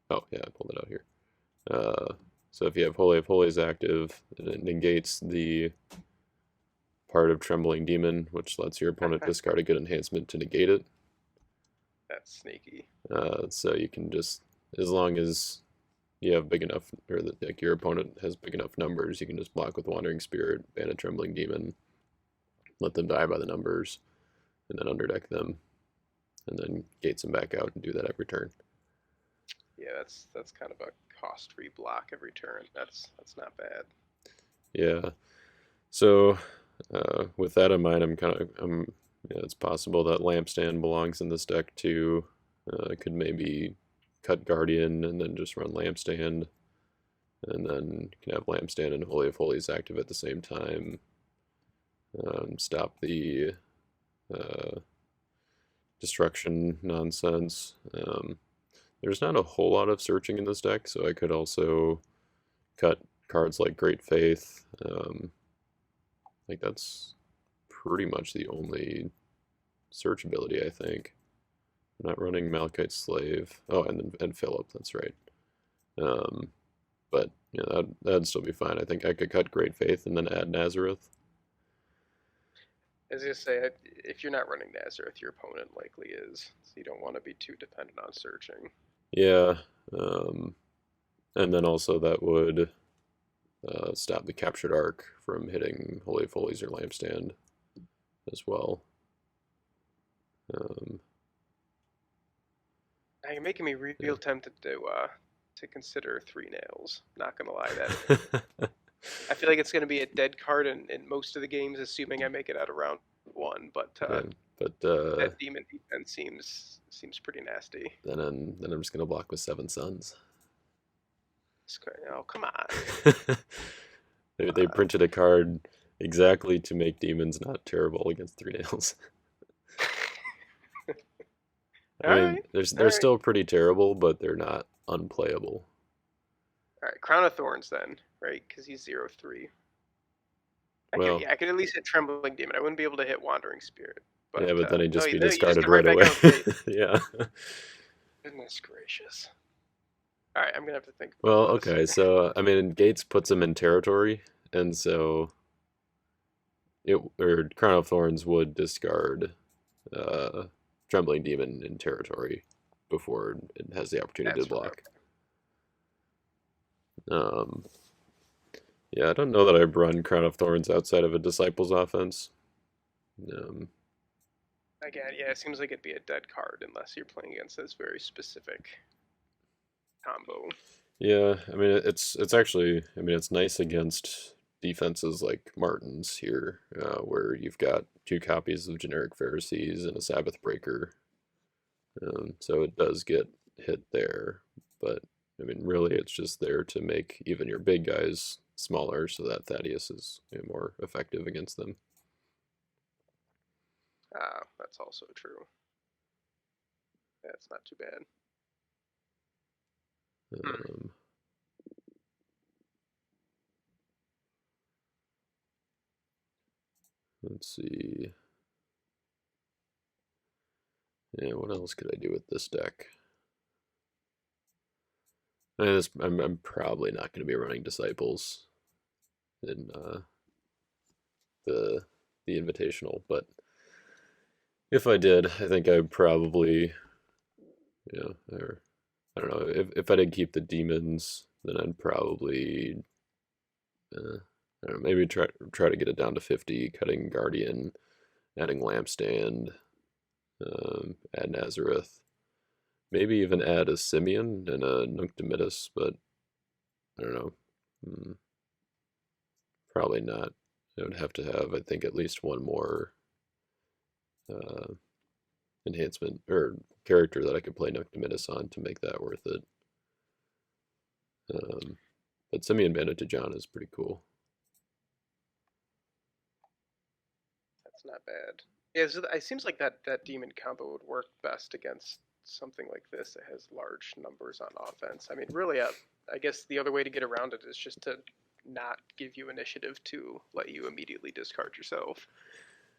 Speaker 1: Oh yeah, I pulled it out here. So if you have Holy of Holies active, it negates the part of Trembling Demon, which lets your opponent discard a good enhancement to negate it.
Speaker 2: That's sneaky.
Speaker 1: So you can just, as long as you have big enough, or that like your opponent has big enough numbers, you can just block with Wandering Spirit, ban a Trembling Demon, let them die by the numbers, and then underdeck them, and then gates them back out and do that every turn.
Speaker 2: Yeah, that's kind of a cost-free block every turn. That's not bad.
Speaker 1: Yeah. So with that in mind, it's possible that Lampstand belongs in this deck too. I could maybe cut Guardian and then just run Lampstand, and then you can have Lampstand and Holy of Holies active at the same time. stop the uh, destruction nonsense. There's not a whole lot of searching in this deck, so I could also cut cards like Great Faith. Like that's pretty much the only search ability, I think. I'm not running Malachite Slave. Oh, and Philip, that's right. Um, but yeah, that'd still be fine. I think I could cut Great Faith and then add Nazareth.
Speaker 2: As you say, if you're not running Nazareth, your opponent likely is, so you don't want to be too dependent on searching.
Speaker 1: Yeah, um, and then also that would stop the Captured Ark from hitting Holy Folies or Lampstand as well. Um,
Speaker 2: Now you're making me
Speaker 1: yeah.
Speaker 2: real tempted to consider Three Nails. Not gonna lie, that I feel like it's gonna be a dead card in most of the games, assuming I make it out of round one. But
Speaker 1: Yeah, but
Speaker 2: that demon defense seems pretty nasty.
Speaker 1: then I'm just gonna block with Seven Suns.
Speaker 2: Oh, come on.
Speaker 1: They printed a card exactly to make demons not terrible against Three Nails. I
Speaker 2: All
Speaker 1: mean,
Speaker 2: right, all
Speaker 1: they're
Speaker 2: right,
Speaker 1: still pretty terrible, but they're not unplayable.
Speaker 2: all right. Crown of Thorns then, right? Because he's 0/3.
Speaker 1: Well,
Speaker 2: Yeah, I could at least hit Trembling Demon. I wouldn't be able to hit Wandering Spirit.
Speaker 1: Yeah,
Speaker 2: But
Speaker 1: but then he'd
Speaker 2: no,
Speaker 1: just be
Speaker 2: you just
Speaker 1: discarded
Speaker 2: get right
Speaker 1: right
Speaker 2: back
Speaker 1: away.
Speaker 2: out. Great.
Speaker 1: Yeah.
Speaker 2: Goodness gracious. All right, I'm gonna have to think
Speaker 1: Well,
Speaker 2: about this.
Speaker 1: okay, so I mean, Gates puts him in territory, and so it or Crown of Thorns would discard uh, Trembling Demon in territory before it has the opportunity to
Speaker 2: That's right.
Speaker 1: block. Um, yeah, I don't know that I'd run Crown of Thorns outside of a Disciples offense. Um,
Speaker 2: Again, yeah, it seems like it'd be a dead card unless you're playing against this very specific combo.
Speaker 1: yeah, I mean it's actually I mean it's nice against defenses like Martin's here, where you've got two copies of generic Pharisees and a Sabbath Breaker. So it does get hit there, but I mean, really, it's just there to make even your big guys smaller so that Thaddeus is more effective against them.
Speaker 2: That's also true. That's not too bad. Hmm.
Speaker 1: Um, let's see. Yeah, what else could I do with this deck? I'm probably not going to be running Disciples in the the Invitational, but if I did, I think I'd probably, or I don't know, if I did keep the demons, then I'd probably, I don't know, maybe try to get it down to 50, cutting Guardian, adding Lampstand, add Nazareth, maybe even add a Simeon and a Nunc Dimittis, but I don't know, mm, probably not. I would have to have, I think, at least one more uh, enhancement or character that I could play Nunc Dimittis on to make that worth it. Um, but Simeon Bandit to John is pretty cool.
Speaker 2: That's not bad. Yeah, so it seems like that demon combo would work best against something like this that has large numbers on offense. I mean, really, I guess the other way to get around it is just to not give you initiative to let you immediately discard yourself.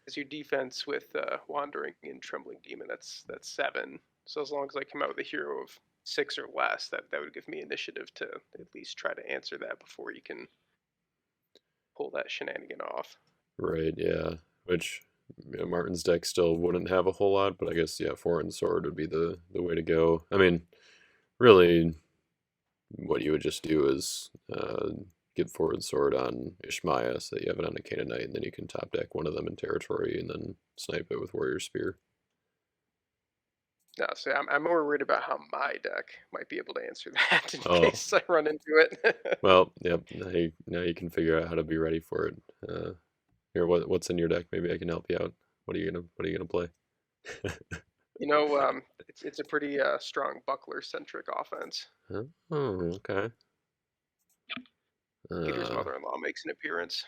Speaker 2: Because your defense with Wandering and Trembling Demon, that's 7. So as long as I come out with a hero of 6 or less, that would give me initiative to at least try to answer that before you can pull that shenanigan off.
Speaker 1: Right, yeah. Which Martin's deck still wouldn't have a whole lot, but I guess yeah, Foreign Sword would be the way to go. I mean, really, what you would just do is get Forward Sword on Ishmael so that you have it on a Canaanite, and then you can top deck one of them in territory and then snipe it with Warrior Spear.
Speaker 2: No, see, I'm more worried about how my deck might be able to answer that in
Speaker 1: Oh,
Speaker 2: case I run into it.
Speaker 1: well, yep. Now you can figure out how to be ready for it. Here, what's in your deck? Maybe I can help you out. What are you gonna play?
Speaker 2: It's a pretty strong buckler centric offense.
Speaker 1: Oh, okay.
Speaker 2: Peter's
Speaker 1: Uh,
Speaker 2: mother-in-law makes an appearance.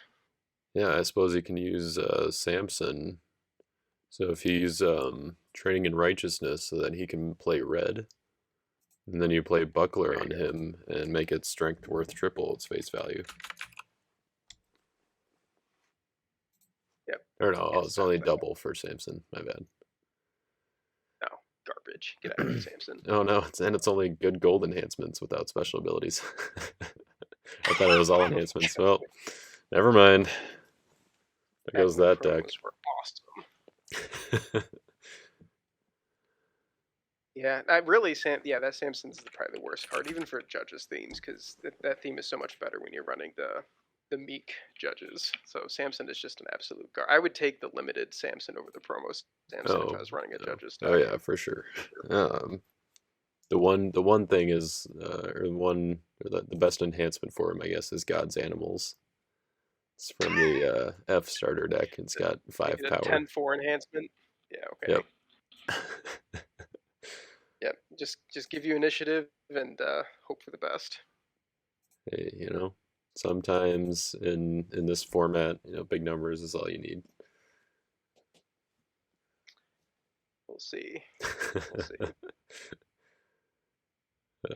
Speaker 1: Yeah, I suppose you can use Samson. So if he's training in righteousness, so then he can play red, and then you play buckler
Speaker 2: There you
Speaker 1: on
Speaker 2: go.
Speaker 1: him and make its strength worth triple its face value.
Speaker 2: Yep.
Speaker 1: Or no,
Speaker 2: Yeah,
Speaker 1: oh, it's
Speaker 2: stop
Speaker 1: only
Speaker 2: that.
Speaker 1: double for Samson. My bad.
Speaker 2: No, garbage. Get out of here, Samson.
Speaker 1: Oh no, it's only good gold enhancements without special abilities. I thought it was all enhancements. Well, never mind. There goes
Speaker 2: Admin
Speaker 1: that deck.
Speaker 2: promos were awesome. Yeah, yeah, that Samson's probably the worst card, even for judges themes, because that theme is so much better when you're running the meek judges. So Samson is just an absolute gar. I would take the limited Samson over the promo Samson if I
Speaker 1: Oh,
Speaker 2: was running a
Speaker 1: oh,
Speaker 2: judges
Speaker 1: oh
Speaker 2: deck.
Speaker 1: yeah, for sure. Um, the one thing is, or the best enhancement for him, I guess, is God's Animals. It's from the F starter deck. It's got
Speaker 2: Give
Speaker 1: 5
Speaker 2: you the
Speaker 1: power.
Speaker 2: 10-4 enhancement. Yeah, okay.
Speaker 1: Yep.
Speaker 2: Yep. Just give you initiative and hope for the best.
Speaker 1: Hey, sometimes in this format, big numbers is all you need.
Speaker 2: We'll see. We'll see.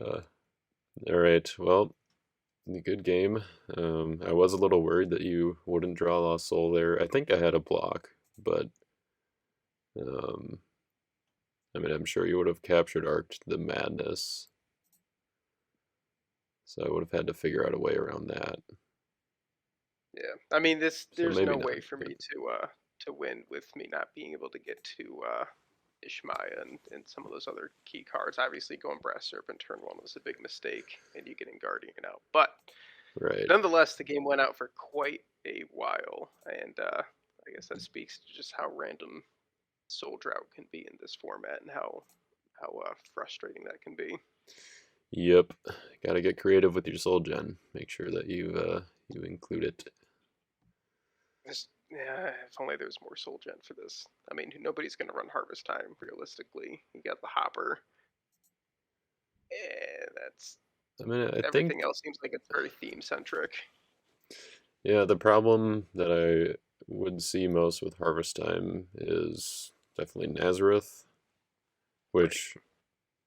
Speaker 1: uh, all right. Well, good game. I was a little worried that you wouldn't draw Lost Soul there. I think I had a block, but um, I mean, I'm sure you would have captured Arced the Madness, so I would have had to figure out a way around that.
Speaker 2: Yeah. I mean,
Speaker 1: So
Speaker 2: there's
Speaker 1: maybe
Speaker 2: no
Speaker 1: not.
Speaker 2: way for me to win with me not being able to get to Ishmaya and some of those other key cards. Obviously, going Brass Serpent turn one was a big mistake, and you getting Guardian out. But
Speaker 1: Right.
Speaker 2: nonetheless, the game went out for quite a while, and I guess that speaks to just how random Soul Drought can be in this format and how frustrating that can be.
Speaker 1: Yep. Got to get creative with your soul gen. Make sure that you include it.
Speaker 2: Yeah, if only there was more Soul Gen for this. I mean, nobody's going to run Harvest Time realistically. You got the Hopper. That's
Speaker 1: I mean, I
Speaker 2: everything
Speaker 1: think,
Speaker 2: else seems like it's very theme centric.
Speaker 1: yeah, the problem that I would see most with Harvest Time is definitely Nazareth,
Speaker 2: Right.
Speaker 1: which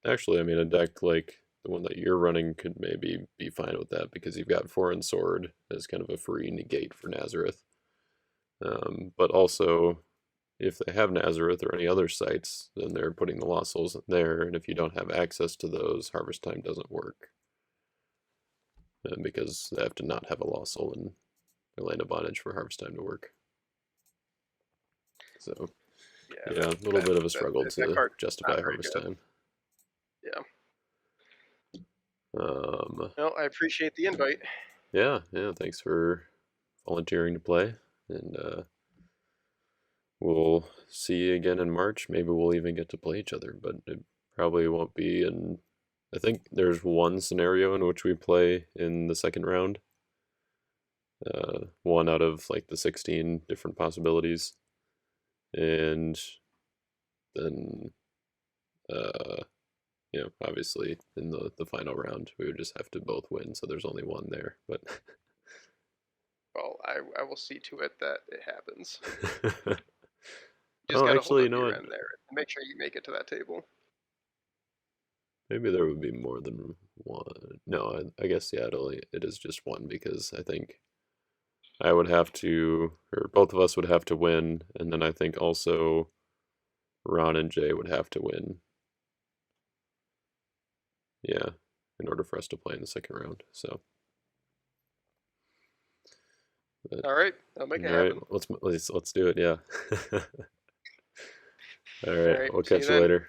Speaker 1: actually, I mean, a deck like the one that you're running could maybe be fine with that because you've got Foreign Sword as kind of a free negate for Nazareth. But also, if they have Nazareth or any other sites, then they're putting the Lost Souls in there, and if you don't have access to those, Harvest Time doesn't work. Because they have to not have a Lost Soul in their Land of Bondage for Harvest Time to work. So,
Speaker 2: Yeah,
Speaker 1: yeah, a little bit of a struggle
Speaker 2: that
Speaker 1: to
Speaker 2: card's not
Speaker 1: justify
Speaker 2: very
Speaker 1: Harvest
Speaker 2: good.
Speaker 1: Time.
Speaker 2: Yeah.
Speaker 1: Um,
Speaker 2: Well, I appreciate the invite.
Speaker 1: yeah, thanks for volunteering to play, and we'll see you again in March. Maybe we'll even get to play each other, but it probably won't be in. I think there's one scenario in which we play in the second round. One out of like the 16 different possibilities, and then uh, obviously in the final round we would just have to both win. So there's only one there, but
Speaker 2: Well, I will see to it that it happens. You just
Speaker 1: oh,
Speaker 2: got to hold
Speaker 1: actually, you
Speaker 2: up
Speaker 1: know
Speaker 2: your
Speaker 1: what?
Speaker 2: end there and make sure you make it to that table.
Speaker 1: Maybe there would be more than one. No, I guess yeah, it is just one because I think I would have to, or both of us would have to win, and then I think also Ron and Jay would have to win. Yeah, in order for us to play in the second round. So, but,
Speaker 2: All right, I'll make it
Speaker 1: all right,
Speaker 2: happen.
Speaker 1: let's do it. Yeah. All
Speaker 2: All
Speaker 1: right,
Speaker 2: right,
Speaker 1: we'll
Speaker 2: see you
Speaker 1: catch you
Speaker 2: then.
Speaker 1: later.